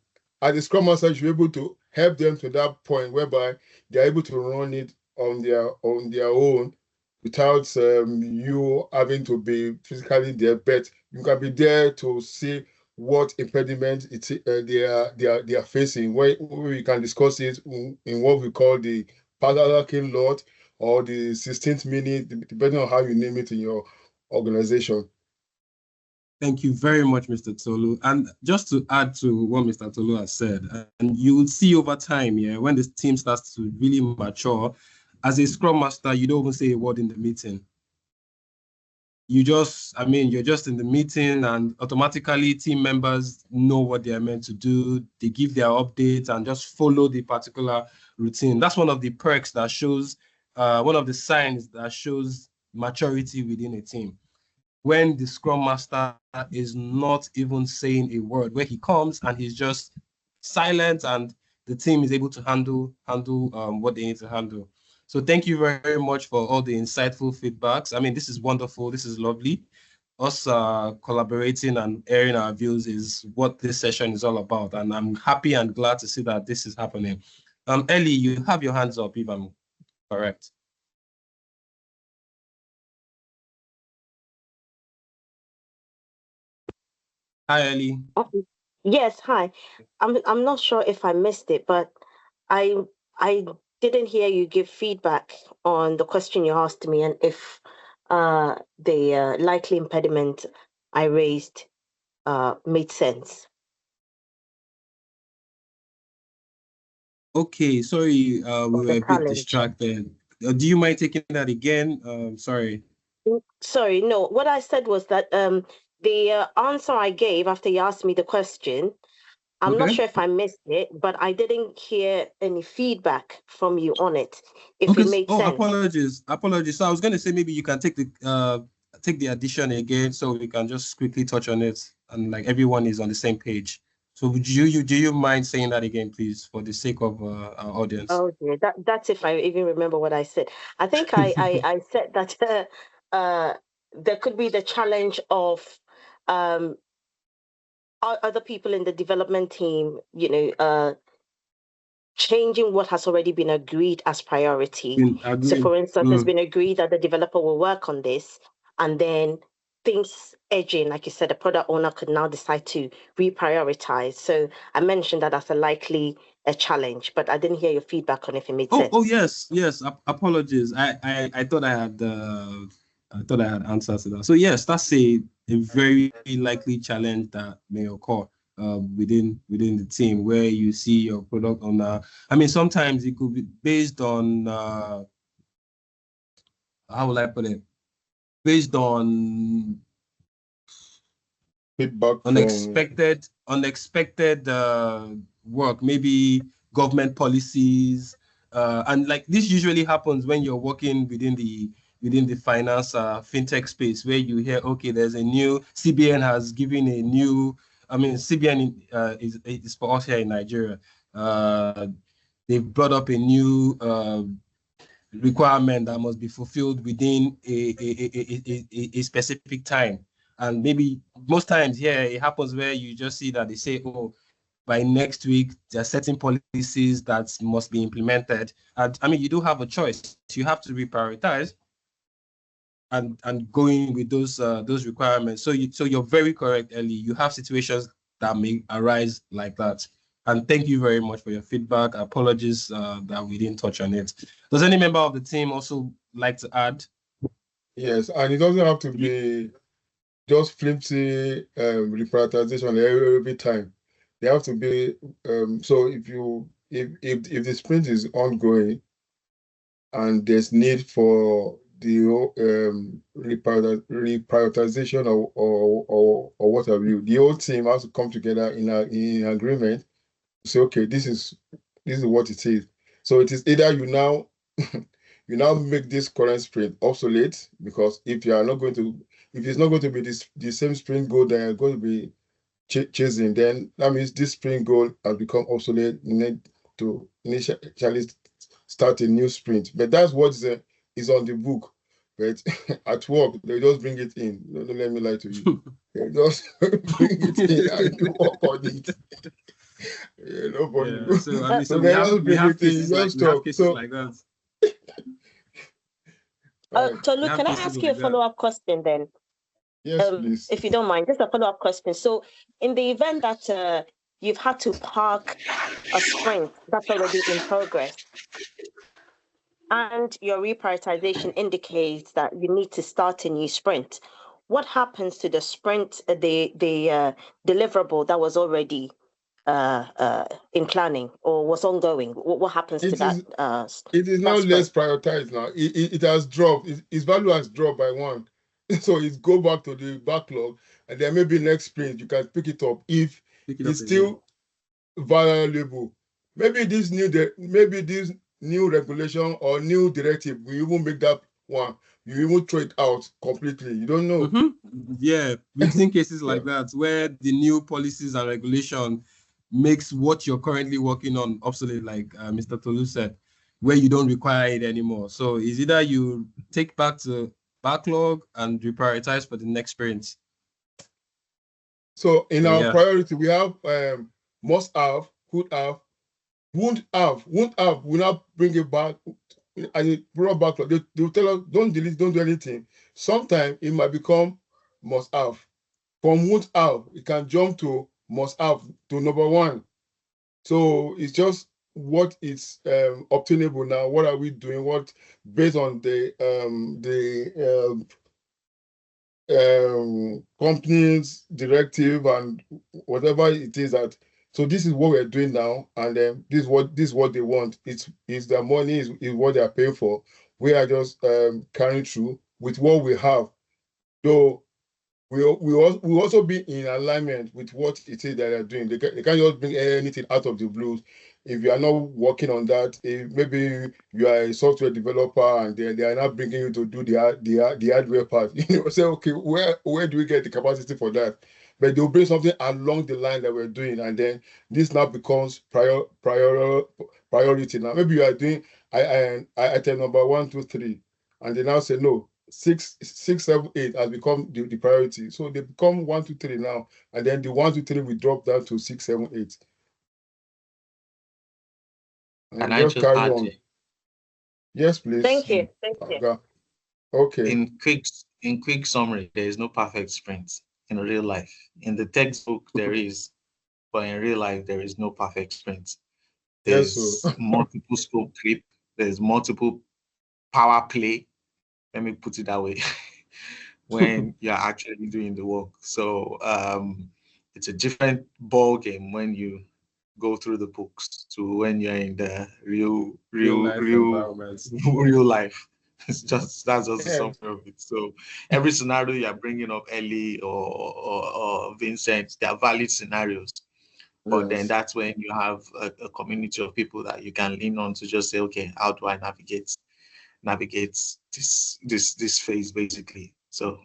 as the Scrum Master, you should be able to help them to that point whereby they're able to run it on their own without you having to be physically there, but you can be there to see what impediment they are facing. Where we can discuss it in what we call the parallel lot or the 16th minute, depending on how you name it in your organization. Thank you very much, Mr. Tolu. And just to add to what Mr. Tolu has said, and you will see over time, when this team starts to really mature, as a Scrum Master, you don't even say a word in the meeting. You're just in the meeting and automatically team members know what they are meant to do. They give their updates and just follow the particular routine. That's one of the perks that shows, one of the signs that shows maturity within a team. When the Scrum Master is not even saying a word, where he comes and he's just silent and the team is able to handle what they need to handle. So thank you very much for all the insightful feedbacks. I mean, this is wonderful. This is lovely. Us collaborating and airing our views is what this session is all about. And I'm happy and glad to see that this is happening. Ellie, you have your hands up if I'm correct. Hi, Ellie. Yes, hi. I'm not sure if I missed it, but I didn't hear you give feedback on the question you asked me and if the likely impediment I raised made sense. Okay, sorry, we were a bit distracted. Do you mind taking that again? Sorry. Sorry, no. What I said was that the answer I gave after you asked me the question, I'm not sure if I missed it, but I didn't hear any feedback from you on it. If it made sense. Apologies. So I was going to say maybe you can take the addition again, so we can just quickly touch on it, and like everyone is on the same page. So do you mind saying that again, please, for the sake of our audience? Oh, dear. That's if I even remember what I said. I think I said that there could be the challenge of other people in the development team, changing what has already been agreed as priority. So, for instance, it's been agreed that the developer will work on this, and then things edging, like you said, the product owner could now decide to reprioritize. So I mentioned that as a challenge, but I didn't hear your feedback on if it made sense. Oh yes. Apologies. I thought I had answers to that. So yes, that's a very likely challenge that may occur within the team, where you see your product owner. I mean, sometimes it could be based on how will I put it? Based on feedback, unexpected work, maybe government policies, and like this usually happens when you're working within the finance fintech space, where you hear, okay, there's a new CBN has given a new, I mean, CBN is for us here in Nigeria. They've brought up a new requirement that must be fulfilled within a specific time. And maybe most times here, it happens where you just see that they say, oh, by next week, there are certain policies that must be implemented. And I mean, you do have a choice. You have to reprioritize and going with those requirements. So you're very correct, Ellie. You have situations that may arise like that. And thank you very much for your feedback. Apologies that we didn't touch on it. Does any member of the team also like to add? Yes, and it doesn't have to be just flimsy reprioritization every time. They have to be so if the sprint is ongoing and there's need for the reprioritization or what have you, the whole team has to come together in agreement. Say, okay, this is what it is. So it is either you now you now make this current sprint obsolete, because if it's not going to be the same sprint goal that you're going to be chasing, then that means this sprint goal has become obsolete. You need to initially start a new sprint. But that's what is on the book. But at work, they just bring it in. Don't let me lie to you. They just bring it in and you work on it. Yeah, nobody. Yeah, so I mean, we have cases like that. Tolu, can I ask you a follow-up question then? Yes, please. If you don't mind, just a follow-up question. So in the event that you've had to park a sprint that's already in progress, and your reprioritization indicates that you need to start a new sprint, what happens to the sprint, the deliverable that was already in planning or was ongoing? What happens to that? It is now less prioritized now. It has dropped. Its value has dropped by 1. So it go back to the backlog, and then maybe next sprint you can pick it up if it's still valuable. Maybe this new regulation or new directive will even make that one. You even throw it out completely. You don't know. Mm-hmm. Yeah, we've seen cases like that where the new policies and regulation makes what you're currently working on obsolete, like Mr. Tolu said, where you don't require it anymore. So it's either you take back to backlog and reprioritize for the next sprint. So in our priority, we have must have, could have, won't have, will not bring it back. As a broad backlog, they will tell us, don't delete, don't do anything. Sometimes it might become must have. From won't have, it can jump to must have to number 1. So it's just what is obtainable now. What are we doing? What based on the company's directive and whatever it is that. So this is what we're doing now, and this is what they want. It's their money is what they are paying for. We are just carrying through with what we have. So we also be in alignment with what it is that they're doing. They can't just bring anything out of the blues. If you are not working on that, maybe you are a software developer and they are not bringing you to do the hardware part. You say, okay, where do we get the capacity for that? But they'll bring something along the line that we're doing, and then this now becomes priority. Now maybe you are doing item number 1, 2, 3, and they now say no. 6, 7, 8 has become the priority. So they become 1, 2, 3 now, and then the 1, 2, 3 will drop down to 6, 7, 8. And just carry on. Yes, please. Thank you. Thank you. Okay. In quick summary, there is no perfect sprint in real life. In the textbook, there is, but in real life, there is no perfect sprint. There's multiple scope creep. There's multiple power play. Let me put it that way. When you're actually doing the work. So it's a different ball game when you go through the books to when you're in the real life. That's just the summary of it. So every scenario you're bringing up, Ellie or Vincent, they are valid scenarios. But then that's when you have a community of people that you can lean on to just say, okay, how do I navigate this phase basically? So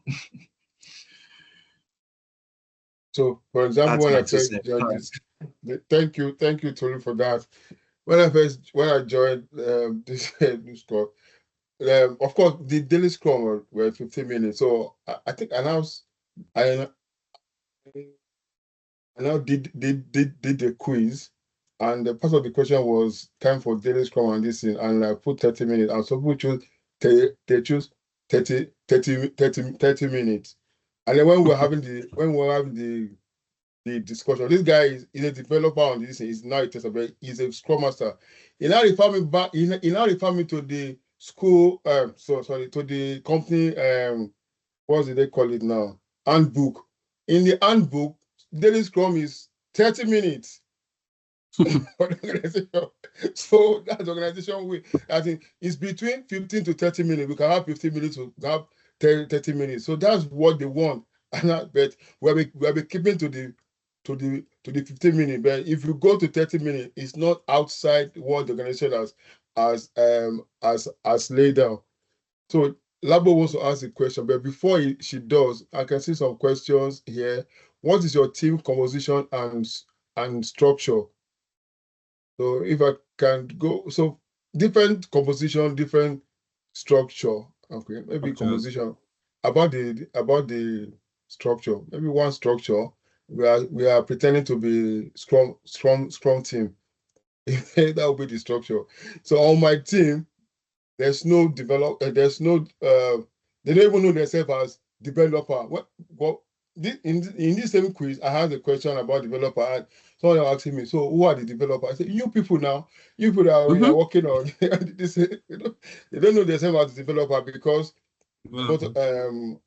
for example, when I first joined this, thank you, Tolu, for that. When I joined this Scrum, of course, the daily Scrum were 15 minutes. So I think I now did the quiz, and the part of the question was time for daily Scrum and this thing, and I put 30 minutes, and some people choose they choose 30 minutes. And then when we're having the discussion, this guy is a developer on this. He's now a tester, but he's a Scrum Master. He now refer me back. He now refer me to the school. To the company. What do they call it now? Handbook. In the handbook, daily Scrum is 30 minutes. So that's organization. I think it's between 15 to 30 minutes. We can have 15 minutes. We can have 30 minutes. So that's what they want. But we'll be keeping to the 15 minutes. But if you go to 30 minutes, it's not outside what the organization has laid out. So Labo wants to ask a question, but before she does, I can see some questions here. What is your team composition and structure? So if I can go, so different composition, different structure. Okay, maybe composition. About the structure, maybe one structure. We are pretending to be Scrum team. That will be the structure. So on my team, there's no they don't even know themselves as developer. In this same quiz, I had a question about developer, and someone asking me, so who are the developers? I said, you people now, you people that are working on they don't know themselves as developer because the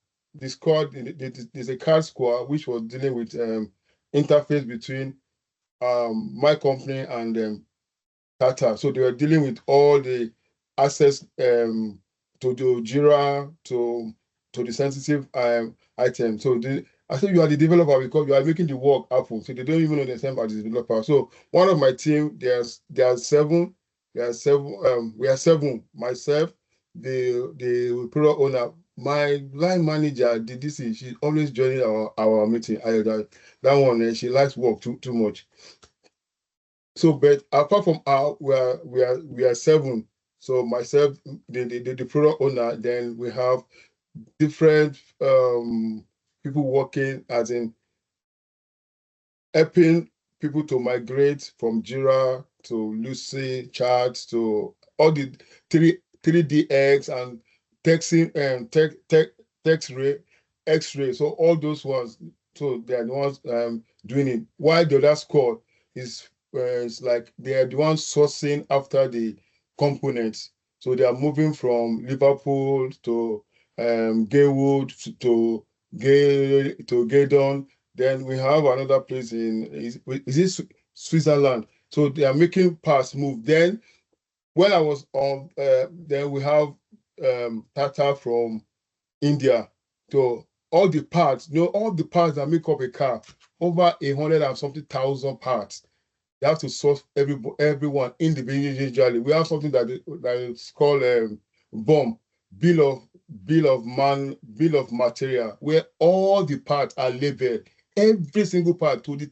squad, there's a CAD squad which was dealing with interface between my company and Tata. So they were dealing with all the access to the Jira, to the sensitive item. So I said you are the developer because you are making the work happen. So they don't even know themselves as the developer. So one of my team, there are 7. We are 7. Myself, the product owner, my line manager, the DC, she's always joining our meeting. That one, she likes work too much. So, but apart from our, we are 7. So myself, the product owner, then we have different people working as in helping people to migrate from Jira to Lucy charts to all the 3DX and texting and text-ray, X-ray. So all those ones, so they are the ones doing it. While the other squad is it's like they are the ones sourcing after the components. So they are moving from Liverpool to Gaywood to Gaydon. Then we have another place is it Switzerland? So they are making parts move. Then when I was on, then we have Tata from India. So all the parts, all the parts that make up a car, over 100 and something thousand parts. You have to source everyone individually. We have something that is called BOM, bill of material, where all the parts are labeled, every single part to the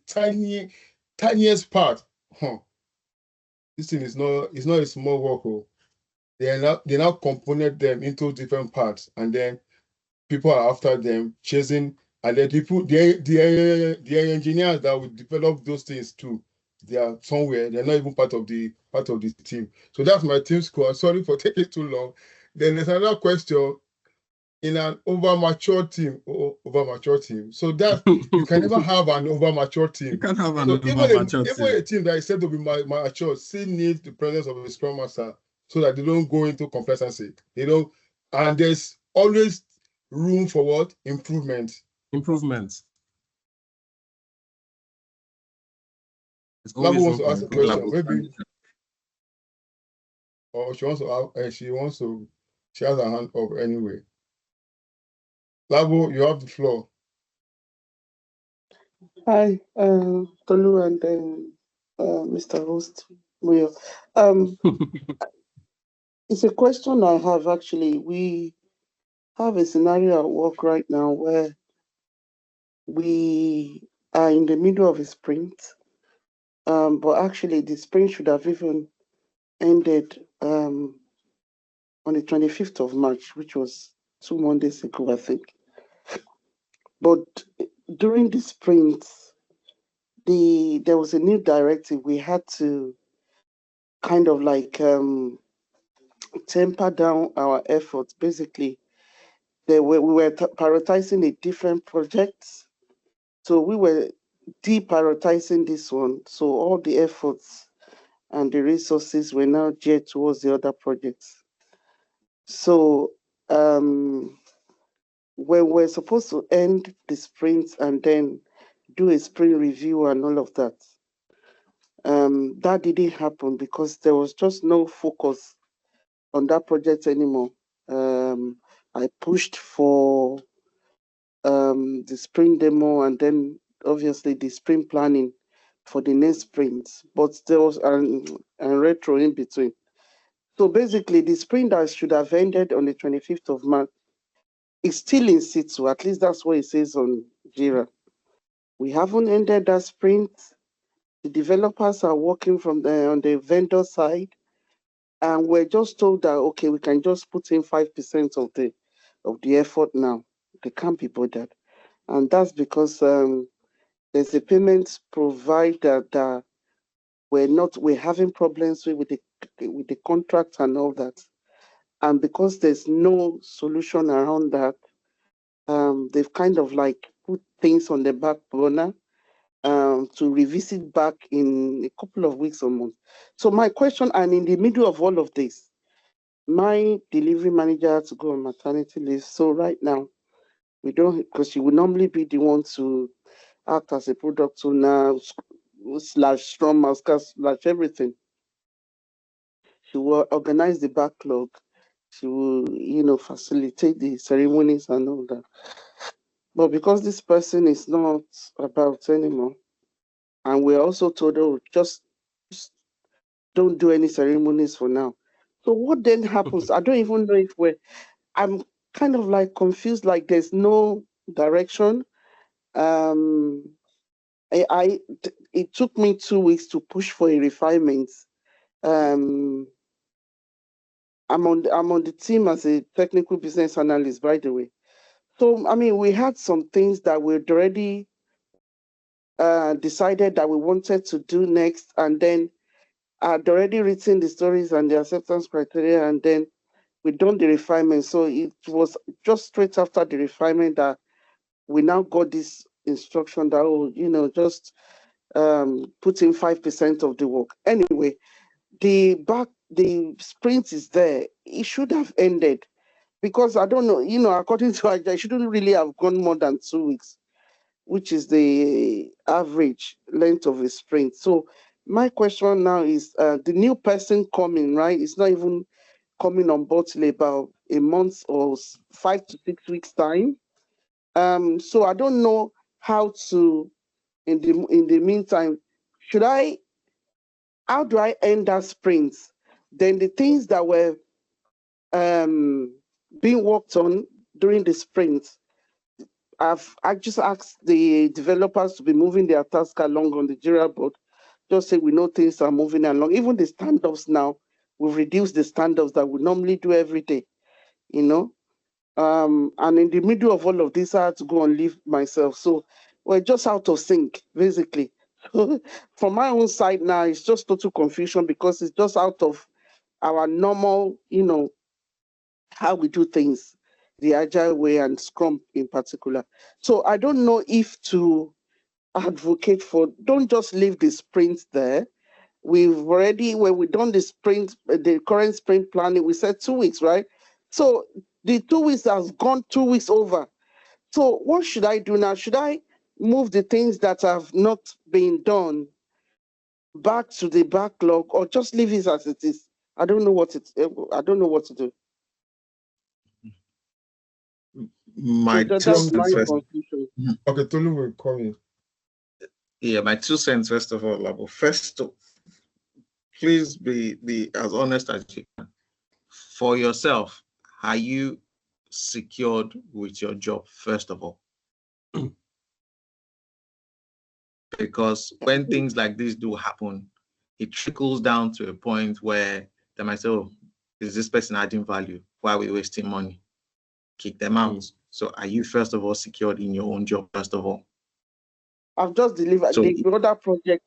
tiniest part. This thing is not a small work. they now component them into different parts, and then people are after them, chasing, and then the engineers that will develop those things too, they are somewhere, they're not even part of the team. So that's my team score. Sorry for taking too long. Then there's another question. In an over-mature team, so that you can never have an over-mature team. You can't have an so over-mature even a team that is said to be mature still needs the presence of a Scrum Master so that they don't go into complacency. And there's always room for what? Improvement. Labo wants to ask a question, maybe. Or she has her hand up anyway. Labo, you have the floor. Hi, Tolu and Mr. Host Moyo. It's a question I have actually. We have a scenario at work right now where we are in the middle of a sprint, but actually the sprint should have even ended on the 25th of March, which was 2 Mondays ago, I think. But during the sprint, there was a new directive. We had to kind of like temper down our efforts. Basically, we were prioritizing a different project. So we were deprioritizing this one. So all the efforts and the resources were now geared towards the other projects. So when we're supposed to end the sprint and then do a sprint review and all of that, that didn't happen because there was just no focus on that project anymore. I pushed for the sprint demo and then obviously the sprint planning for the next sprint, but there was an retro in between. So basically, the sprint that should have ended on the 25th of March is still in situ. At least that's what it says on Jira. We haven't ended that sprint. The developers are working on the vendor side, and we're just told that okay, we can just put in 5% of the effort now. They can't be bothered, and that's because there's a payment provider that we're having problems with the contract and all that, and because there's no solution around that, they've kind of like put things on the back burner to revisit back in a couple of weeks or months. So my question, and in the middle of all of this, my delivery manager had to go on maternity leave. So right now, we don't, because she would normally be the one to act as a product owner / Scrum Master / everything. She will organize the backlog. She will, facilitate the ceremonies and all that. But because this person is not about anymore, and we're also told, oh, just don't do any ceremonies for now. So what then happens? I don't even know if I'm kind of like confused, like there's no direction. It took me 2 weeks to push for a refinement. I'm on the team as a technical business analyst, by the way. So I mean, we had some things that we'd already decided that we wanted to do next, and then I'd already written the stories and the acceptance criteria, and then we done the refinement. So it was just straight after the refinement that we now got this instruction that just put in 5% of the work. Anyway, the sprint is there. It should have ended because I don't know, according to Agile, it shouldn't really have gone more than 2 weeks, which is the average length of a sprint. So my question now is the new person coming, right? It's not even coming on board till about a month or 5 to 6 weeks time. So I don't know how to, in the meantime, how do I end that sprint? Then the things that were being worked on during the sprint, I just asked the developers to be moving their task along on the Jira board. Just say we know things are moving along. Even the stand-ups now, We've reduced the stand-ups that we normally do every day, you know. And in the middle of all of this, I had to go and leave myself. So we're just out of sync, basically. From my own side now, it's just total confusion because it's just out of our normal, you know, how we do things, the Agile way and Scrum in particular. So I don't know if to advocate for, don't just leave the sprint there. We've already, when we've done the sprint, the current sprint planning, we said 2 weeks, right? So the 2 weeks has gone 2 weeks over. So what should I do now? Should I move the things that have not been done back to the backlog or just leave it as it is? I don't know what I don't know what to do. My So two that's my cents first. confusion. Okay, Tolu will call me. Yeah, my 2 cents first of all, Labo. First, please be as honest as you can. For yourself, are you secured with your job, first of all? Because when things like this do happen, it trickles down to a point where they might say, oh, is this person adding value? Why are we wasting money? Kick them out. So are you, first of all, secured in your own job, first of all? I've just delivered So, the other project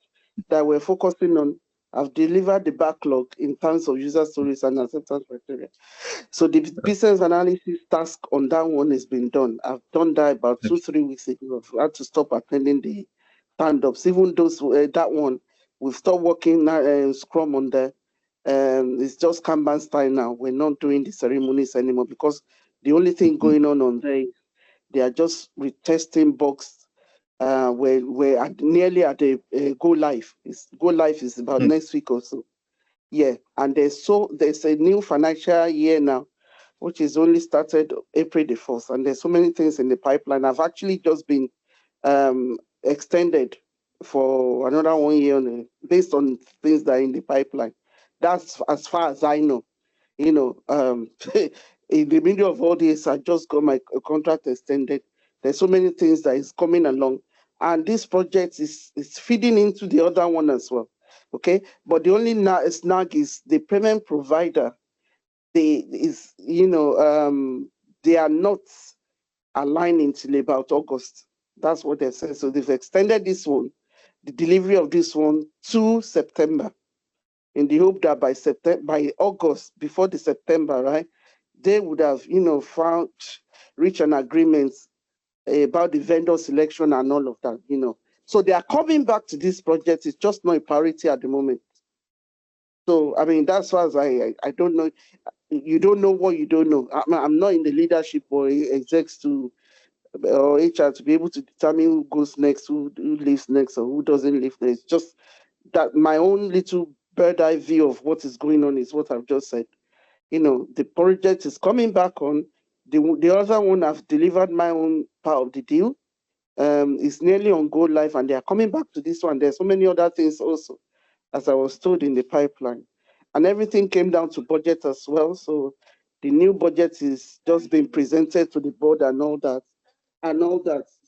that we're focusing on. I've delivered the backlog in terms of user stories and acceptance criteria. So the business analysis task on that one has been done. I've done that about 2-3 weeks ago. I've had to stop attending the stand-ups. Even those that one, we've stopped working Scrum on there. It's just Kanban style now. We're not doing the ceremonies anymore because the only thing going on there is they are just retesting bugs. We're nearly at a go live. Go live is about next week or so. Yeah, and there's a new financial year now, which is only started April the 1st, and there's so many things in the pipeline. I've actually just been extended for another 1 year based on things that are in the pipeline. That's as far as I know. You know, in the middle of all this, I just got my contract extended. There's so many things that is coming along, and this project is feeding into the other one as well. Okay, but the only snag is the payment provider. They are not aligning till about August. That's what they said. So they've extended this one, the delivery of this one, to September, in the hope that by August, before the September, right, they would have, reached an agreement about the vendor selection and all of that, So they are coming back to this project. It's just not a priority at the moment. So, I mean, that's why I don't know. You don't know what you don't know. I'm not in the leadership or execs or HR to be able to determine who goes next, who leaves next, or who doesn't leave next. Just that my own little bird eye view of what is going on is what I've just said. The project is coming back on. The other one, I've delivered my own part of the deal. It's nearly on go live, and they are coming back to this one. There's so many other things also, as I was told, in the pipeline. And everything came down to budget as well. So the new budget is just being presented to the board and all that.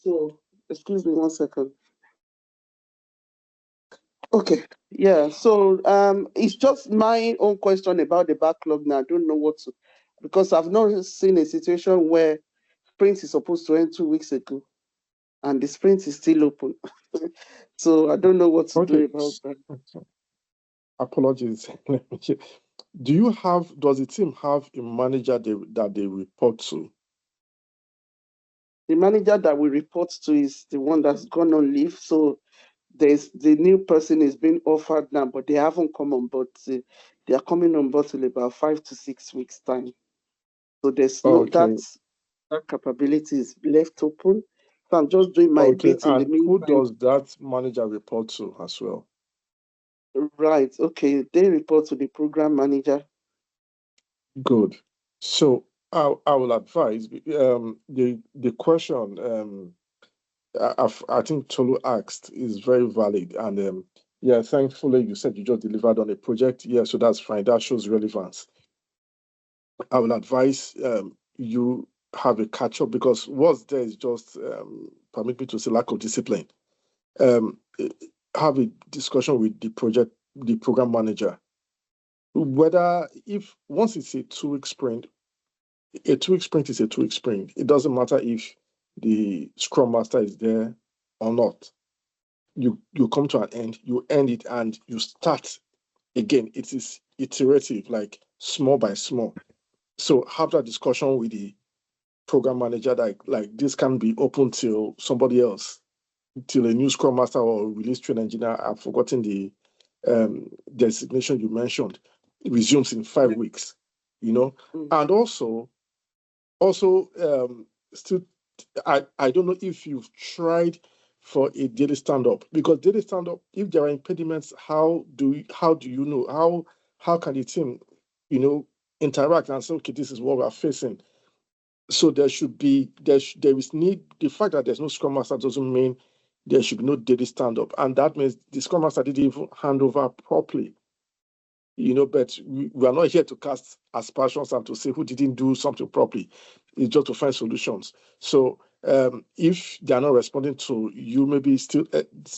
So, excuse me 1 second. Okay, yeah. So it's just my own question about the backlog now. I don't know what to, because I've not seen a situation where sprint is supposed to end 2 weeks ago, and the sprint is still open. So I don't know what to do about that. Apologies. Does the team have a manager that they report to? The manager that we report to is the one that's gone on leave. So there's the new person is being offered now, but they haven't come on board. They are coming on board in about 5 to 6 weeks time. So there's that capability is left open. So I'm just doing my bit in the meantime. Who does that manager report to as well? Right. Okay. They report to the program manager. Good. So I will advise the question I think Tolu asked is very valid, and yeah, thankfully you said you just delivered on a project. Yeah, so that's fine. That shows relevance. I will advise you have a catch up, because what's there is just permit me to say lack of discipline. Have a discussion with the program manager whether if once it's a 2-week sprint, a 2-week sprint is a 2-week sprint. It doesn't matter if the Scrum Master is there or not. You come to an end, you end it, and you start again. It is iterative, like small by small. So have that discussion with the program manager that like this can be open till somebody else, till a new Scrum Master or release train engineer. I've forgotten the designation you mentioned. It resumes in 5 weeks, and also still, I don't know if you've tried for a daily stand-up, because daily stand-up, if there are impediments, how do you know, how can the team interact and say, okay, this is what we're facing? So there is need. The fact that there's no Scrum Master doesn't mean there should be no daily stand-up, and that means the Scrum Master didn't even hand over properly. But we are not here to cast aspersions and to say who didn't do something properly. It's just to find solutions. So if they are not responding to you, maybe still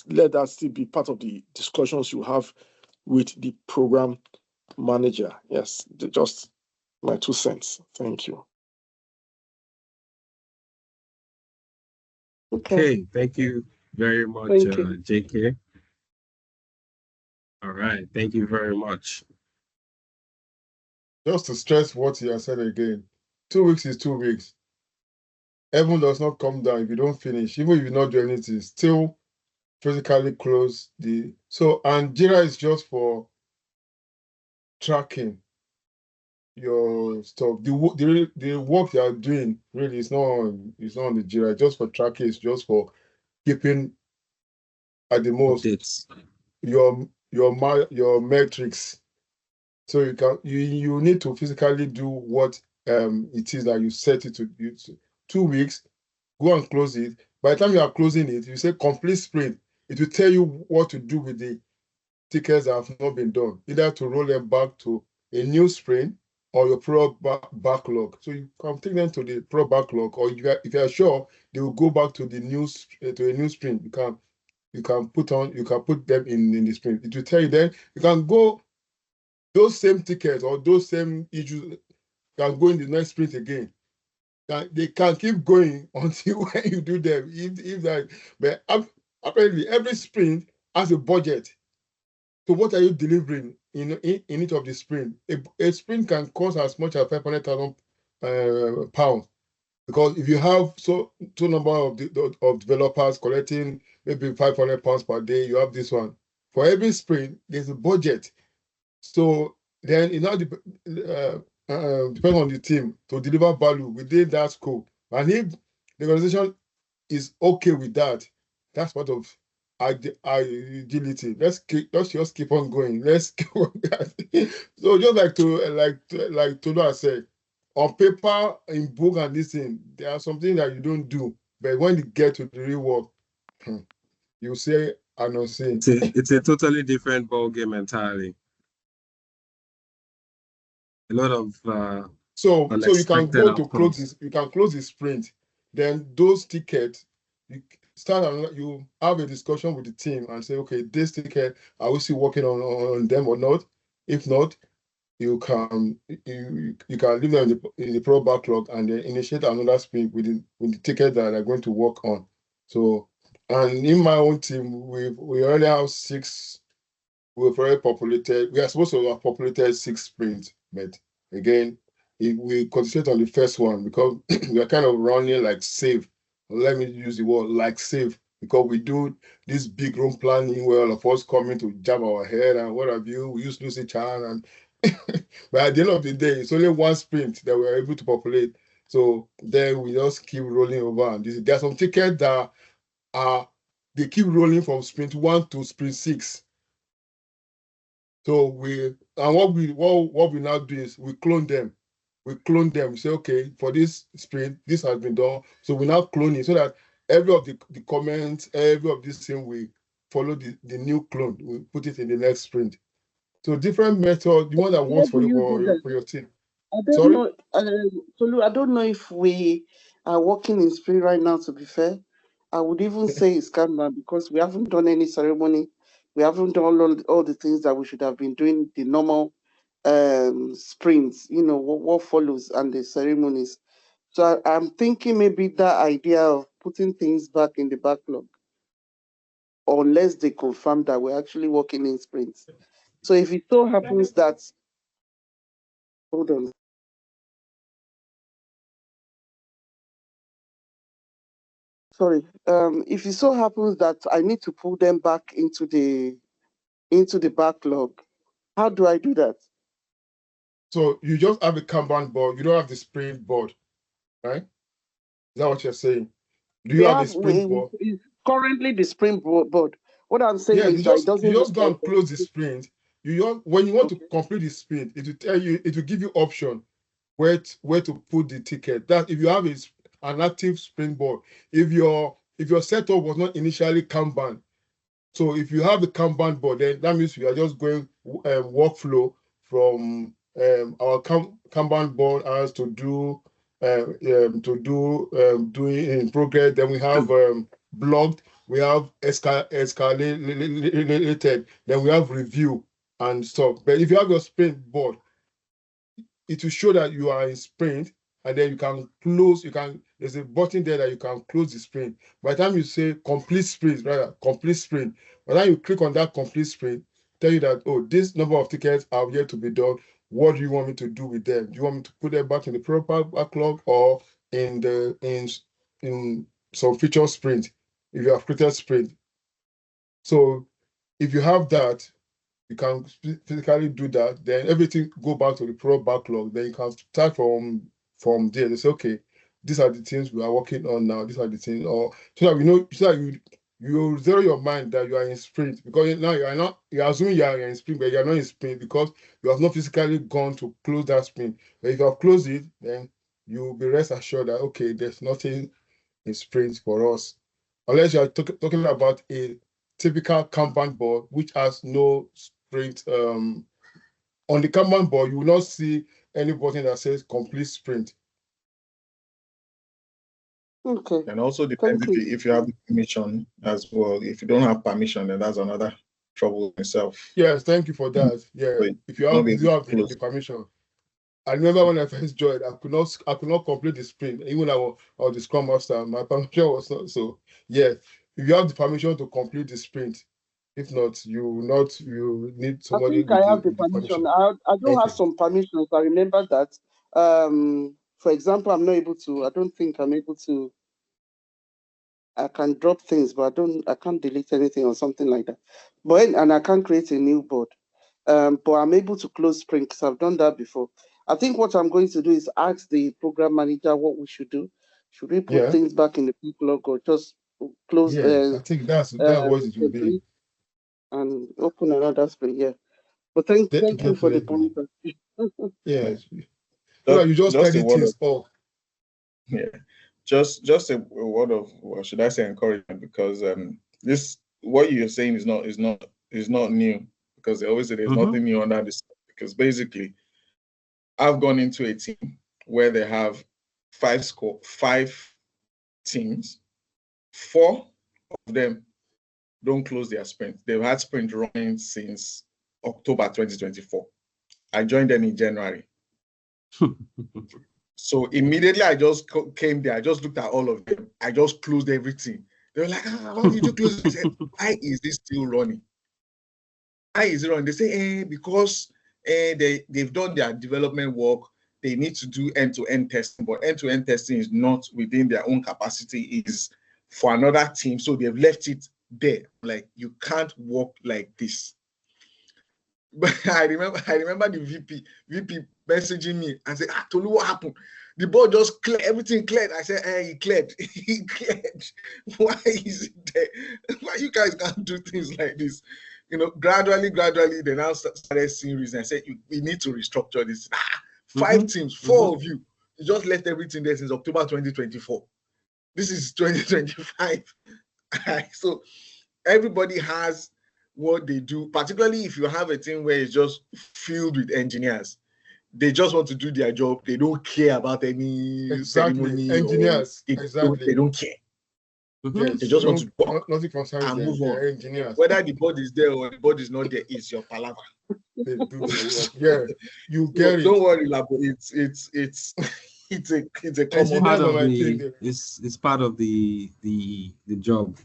let that still be part of the discussions you have with the program manager. Yes, just my 2 cents. Thank you. Okay, thank you very much, JK. All right, thank you very much. Just to stress what you have said again, 2 weeks is 2 weeks. Heaven does not come down if you don't finish. Even if you not do anything, still physically close the. So, and Jira is just for tracking your stuff. The work you are doing really is not on the Jira. Just for tracking, it's just for keeping at the most updates. your metrics. So you need to physically do what it is that you set it to do. 2 weeks, go and close it. By the time you are closing it, you say complete sprint. It will tell you what to do with the tickets that have not been done, either to roll them back to a new sprint or your pro backlog. So you can take them to the pro backlog, or if you are sure they will go back to the new to a new sprint. You can put them in the sprint. It will tell you. Then you can go those same tickets or those same issues can go in the next sprint again. They can keep going until when you do them. If that, but apparently every sprint has a budget. So what are you delivering in each of the sprint? A sprint can cost as much as 500,000 pounds, because if you have so number of developers collecting maybe 500 pounds per day, you have this one. For every sprint, there's a budget. So then it now depends on the team to deliver value within that scope. And if the organization is okay with that, that's part of agility. Let's just keep on going. Let's keep on that. So just like Tolu said, on paper, in book and this thing, there are something that you don't do, but when you get to the real work, you say I not say. It's a totally different ball game entirely. A lot of so you can go to close this. You can close the sprint. Then those tickets, you have a discussion with the team and say, okay, this ticket, are we still working on them or not? If not, you can leave them in the pro backlog and then initiate another sprint with the ticket that they're going to work on. So, and in my own team, we already have 6. We're very populated. We are supposed to have populated 6 sprints, but again, if we concentrate on the first one, because we are kind of running like safe. Let me use the word like safe, because we do this big room planning where all of us coming to jam our head and what have you. We used to lose each other, and but at the end of the day, it's only 1 sprint that we are able to populate. So then we just keep rolling over. And there are some tickets that they keep rolling from sprint 1 to sprint 6. So what we now do is we clone them. We say, okay, for this sprint, this has been done. So we now clone it so that every of the comments, every of this thing, we follow the new clone. We put it in the next sprint. So different method, the one that works for your team. I don't know, Tolu, I don't know if we are working in sprint right now, to be fair. I would even say it's Kanban, because we haven't done any ceremony. We haven't done all the things that we should have been doing, the normal sprints, what follows and the ceremonies. So I'm thinking maybe that idea of putting things back in the backlog, unless they confirm that we're actually working in sprints. So if it so happens that, hold on. Sorry. If it so happens that I need to pull them back into the backlog, how do I do that? So you just have a Kanban board. You don't have the sprint board, right? Is that what you're saying? Do you have a sprint board? It's currently the sprint board. What I'm saying Yeah, is that it doesn't. you just go and close the sprint. When you want to complete the sprint, it will tell you, it will give you option where to put the ticket. That if you have an active sprint board, if your setup was not initially Kanban, so if you have the Kanban board, then that means we are just going workflow from our Kanban board as to do doing in progress. Then we have blocked, we have escalated, then we have review and stuff. But if you have your sprint board, it will show that you are in sprint, and then you can close. There's a button there that you can close the sprint. By the time you say complete sprint, complete sprint, by the time you click on that complete sprint, tell you that, oh, this number of tickets are yet to be done. What do you want me to do with them? Do you want me to put them back in the proper backlog or in some feature sprint if you have created sprint? So if you have that, you can physically do that, then everything go back to the pro backlog. Then you can start from there. They say, okay, these are the things we are working on now. These are the things, or so that you zero your mind that you are in sprint, because now you're assuming you are in sprint, but you're not in sprint because you have not physically gone to close that sprint. But if you have closed it, then you'll be rest assured that, okay, there's nothing in sprint for us, unless you are talking about a typical Kanban board which has no sprint. On the Kanban board, you will not see any button that says complete sprint. Okay. And also depends if you have the permission as well. If you don't have permission, then that's another trouble itself. Yes, thank you for that. Yeah, so if you have the permission. I remember when I first joined, I could not complete the sprint. Even I was the Scrum Master, my permission was not. So yeah, if you have the permission to complete the sprint, if not, you need somebody. I think I have the permission. I don't have some permissions. I remember that. For example, I'm not able to. I don't think I'm able to. I can drop things, but I can't delete anything or something like that. And I can't create a new board. But I'm able to close sprint because I've done that before. I think what I'm going to do is ask the program manager what we should do. Should we put things back in the backlog or just close? I think that's what it will be. And open another sprint. Yeah. But thank you for the point. Yes. You just tidy things up. Yeah. Just a word of, what should I say, encouragement, because this, what you're saying is not new, because they always say there's nothing new under this. Because basically, I've gone into a team where they have 5 teams. 4 of them don't close their sprint. They've had sprint running since October 2024. I joined them in January. So immediately I just came there. I just looked at all of them. I just closed everything. They were like, how did you close it? I said, why is this still running? Why is it running? They say, because they've done their development work. They need to do end-to-end testing, but end-to-end testing is not within their own capacity. It is for another team. So they've left it there. Like, you can't work like this. But I remember the VP messaging me and say, Tolu, what happened? The board just cleared, everything cleared. I said, he cleared. He cleared. Why is it there? Why you guys can't do things like this? Gradually, they now started seeing reasons. I said, we need to restructure this. 5 teams, 4 of you just left everything there since October 2024. This is 2025. So everybody has what they do, particularly if you have a team where it's just filled with engineers. They just want to do their job. They don't care about any ceremony. Engineers, exactly. They don't care. Yes, They just want to talk nothing concerns and them. move on. They're engineers. Whether the board is there or the board is not there, it's your palaver. They do their work. Yeah, you So get it. don't worry, Labo. It's it's a common Part Engineers of are my the thing. it's part of the job.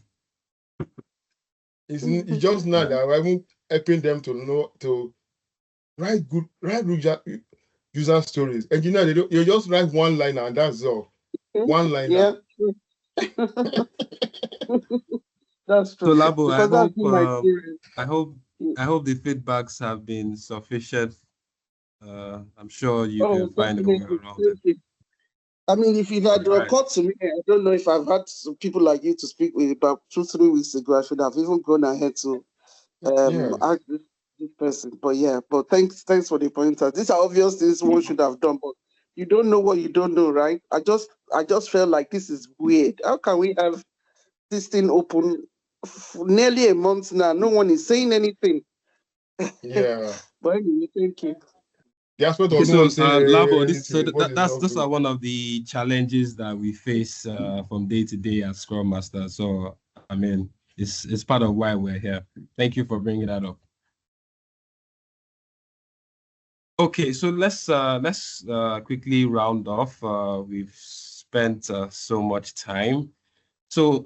It's just not that I'm even helping them to know to write user stories. Engineer, you just write one line and that's all. One line. Yeah. That's true. So Labo, Because that's been my experience. I hope the feedbacks have been sufficient. I'm sure you can find a way around it. I mean, if it had occurred to me, I don't know if I've had some people like you to speak with about 2-3 weeks ago, I should have even gone ahead to ask this person. But thanks for the pointers. These are obvious things one should have done, but you don't know what you don't know, right? I just felt like this is weird. How can we have this thing open for nearly a month now? No one is saying anything. Yeah. But anyway, thank you. Those are one of the challenges that we face from day to day as Scrum Master. So I mean, it's part of why we're here. Thank you for bringing that up. Okay, so let's quickly round off. We've spent so much time. So,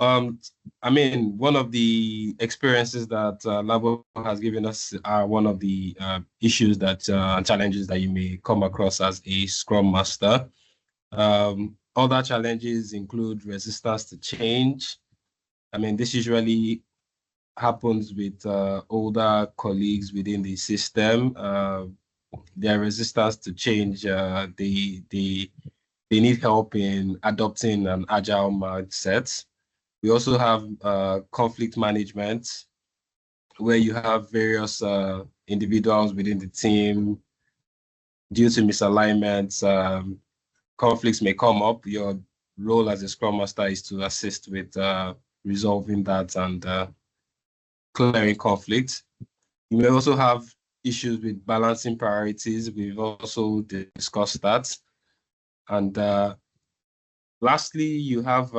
I mean, one of the experiences that Labo has given us are one of the issues that challenges that you may come across as a Scrum Master. Other challenges include resistance to change. I mean, this usually happens with older colleagues within the system. Their resistance to change, they need help in adopting an agile mindset. We also have conflict management, where you have various individuals within the team. Due to misalignments, conflicts may come up. Your role as a Scrum Master is to assist with resolving that and clearing conflict. You may also have issues with balancing priorities. We've also discussed that. And lastly, you have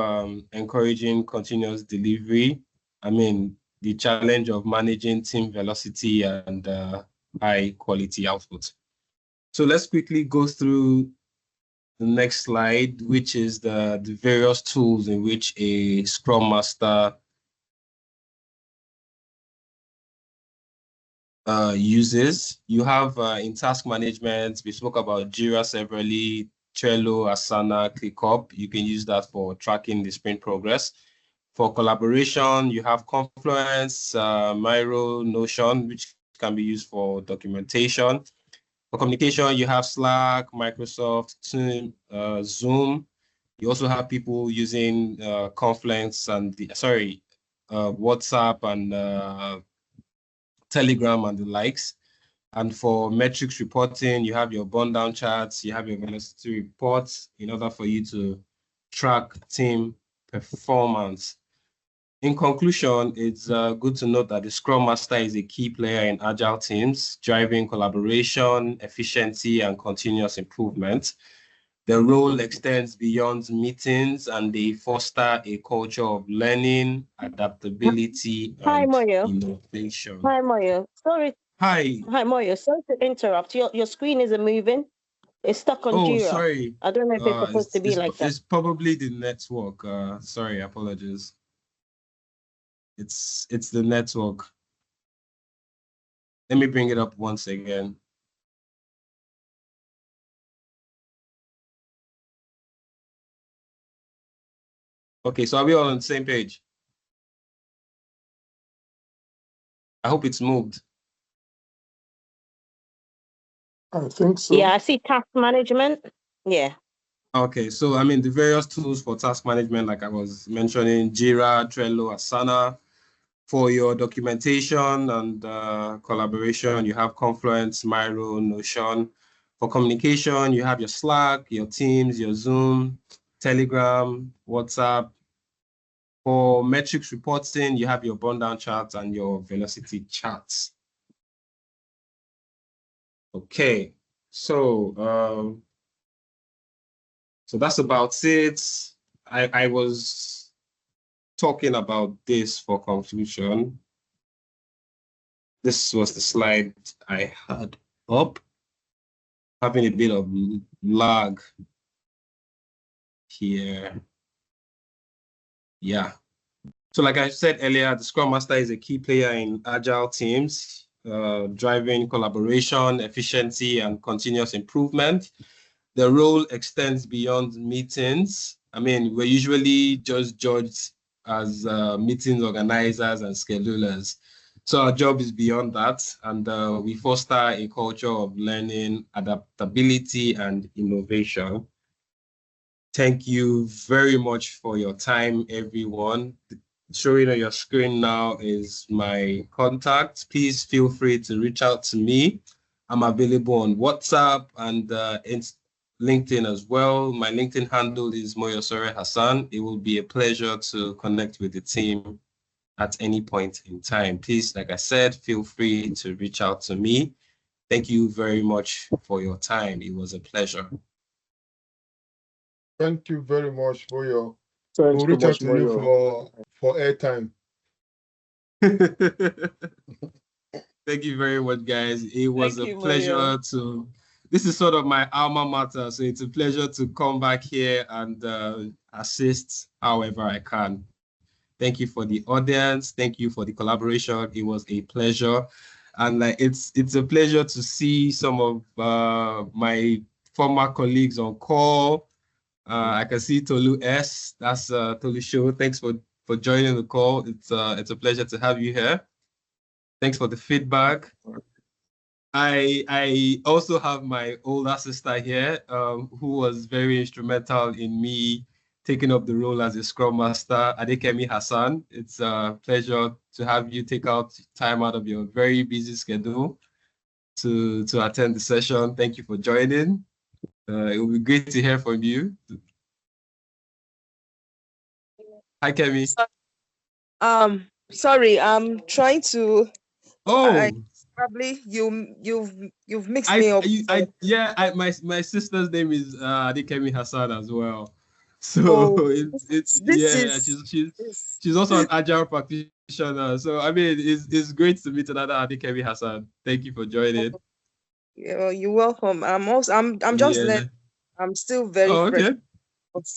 encouraging continuous delivery. I mean, the challenge of managing team velocity and high quality output. So let's quickly go through the next slide, which is the various tools in which a Scrum Master uses. You have in task management, we spoke about Jira severally, Trello, Asana, ClickUp. You can use that for tracking the sprint progress. For collaboration, you have Confluence, Miro, Notion, which can be used for documentation. For communication, you have Slack, Microsoft, Team, Zoom. You also have people using Confluence and WhatsApp and Telegram and the likes. And for metrics reporting, you have your burn down charts, you have your velocity reports in order for you to track team performance. In conclusion, it's good to note that the Scrum Master is a key player in agile teams, driving collaboration, efficiency, and continuous improvement. The role extends beyond meetings and they foster a culture of learning, adaptability, and innovation. Hi, Moyo. Sorry. Hi. Hi, Moyo. Sorry to interrupt. Your screen isn't moving. It's stuck on Jira. Sorry. I don't know if it's supposed to be like that. It's probably the network. Sorry, apologies. It's the network. Let me bring it up once again. Okay, so are we all on the same page? I hope it's moved. I think so. Yeah, I see task management. Yeah. Okay, so I mean the various tools for task management, like I was mentioning, Jira, Trello, Asana. For your documentation and collaboration, you have Confluence, Miro, Notion. For communication, you have your Slack, your Teams, your Zoom, Telegram, WhatsApp. For metrics reporting, you have your burn down charts and your velocity charts. Okay, so that's about it. I was talking about this for conclusion. This was the slide I had up. Having a bit of lag here. Yeah. So like I said earlier, the Scrum Master is a key player in Agile teams, driving collaboration, efficiency, and continuous improvement. The role extends beyond meetings. I mean, we're usually just judged as meetings organizers and schedulers. So our job is beyond that, and we foster a culture of learning, adaptability, and innovation. Thank you very much for your time, everyone. Showing on your screen now is my contact. Please feel free to reach out to me. I'm available on WhatsApp and LinkedIn as well. My LinkedIn handle is Moyosore Hassan. It will be a pleasure to connect with the team at any point in time. Please, like I said, feel free to reach out to me. Thank you very much for your time. It was a pleasure. Thank you very much for your. Thanks We'll reach out to you Moyo. for airtime. Thank you very much, guys. It was a pleasure to. This is sort of my alma mater, so it's a pleasure to come back here and assist however I can. Thank you for the audience. Thank you for the collaboration. It was a pleasure, and like it's a pleasure to see some of my former colleagues on call. I can see Tolu S. That's Tolu Show. Thanks for joining the call. It's a pleasure to have you here. Thanks for the feedback. I also have my older sister here, who was very instrumental in me taking up the role as a Scrum Master, Adekemi Hassan. It's a pleasure to have you take out time out of your very busy schedule to attend the session. Thank you for joining. It will be great to hear from you. Hi, Kemi. Sorry, I'm trying to. Oh, probably you've mixed me up. My sister's name is Adekemi Hassan as well. So she's also an Agile practitioner. So I mean, it's great to meet another Adekemi Hassan. Thank you for joining. Yeah, you're welcome. I'm just learning. I'm still very fresh.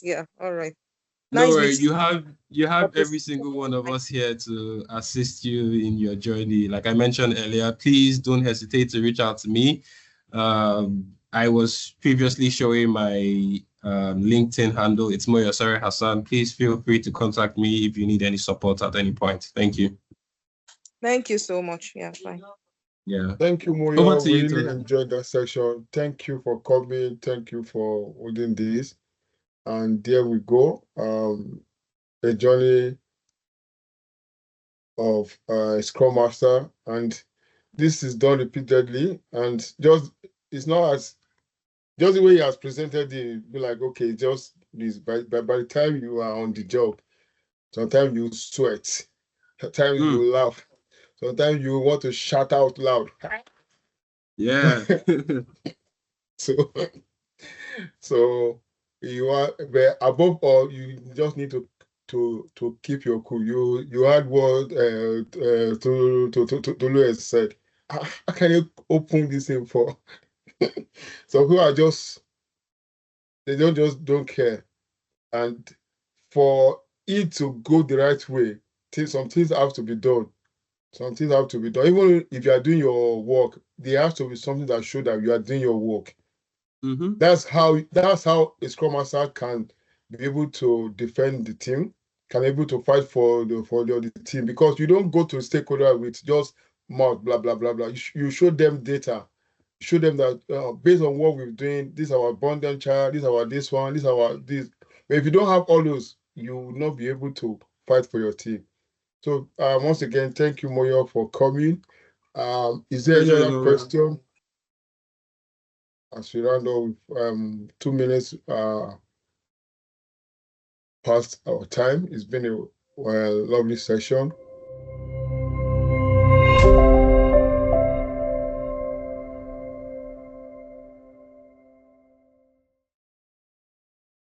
Yeah, all right. No worries. You have every single one of us here to assist you in your journey. Like I mentioned earlier, please don't hesitate to reach out to me. I was previously showing my LinkedIn handle. It's Moyosore Hassan. Please feel free to contact me if you need any support at any point. Thank you. Thank you so much. Yeah, fine. Yeah. Thank you, Moyo. Over to you, really enjoyed that section. Thank you for coming. Thank you for holding this. And there we go. A journey of Scrum Master, and this is done repeatedly. And it's not as just the way he has presented it. Be like, okay, just this. By the time you are on the job, sometimes you sweat, sometimes you laugh, sometimes you want to shout out loud. Yeah. So you are, but above all, you just need to keep your cool. You had what Tolu said. How can you open this thing for? So who are they don't care, and for it to go the right way, some things have to be done. Some things have to be done. Even if you are doing your work, there has to be something that shows that you are doing your work. Mm-hmm. That's how a Scrum Master can be able to defend the team, can be able to fight for the team, because you don't go to stakeholder with just mouth, blah, blah, blah, blah. You show them data. Show them that based on what we're doing, this is our abundant child, this is our this one, this is our this. But if you don't have all those, you will not be able to fight for your team. So once again, thank you, Moyo, for coming. Is there any other question? As we round off, 2 minutes past our time. It's been a lovely session.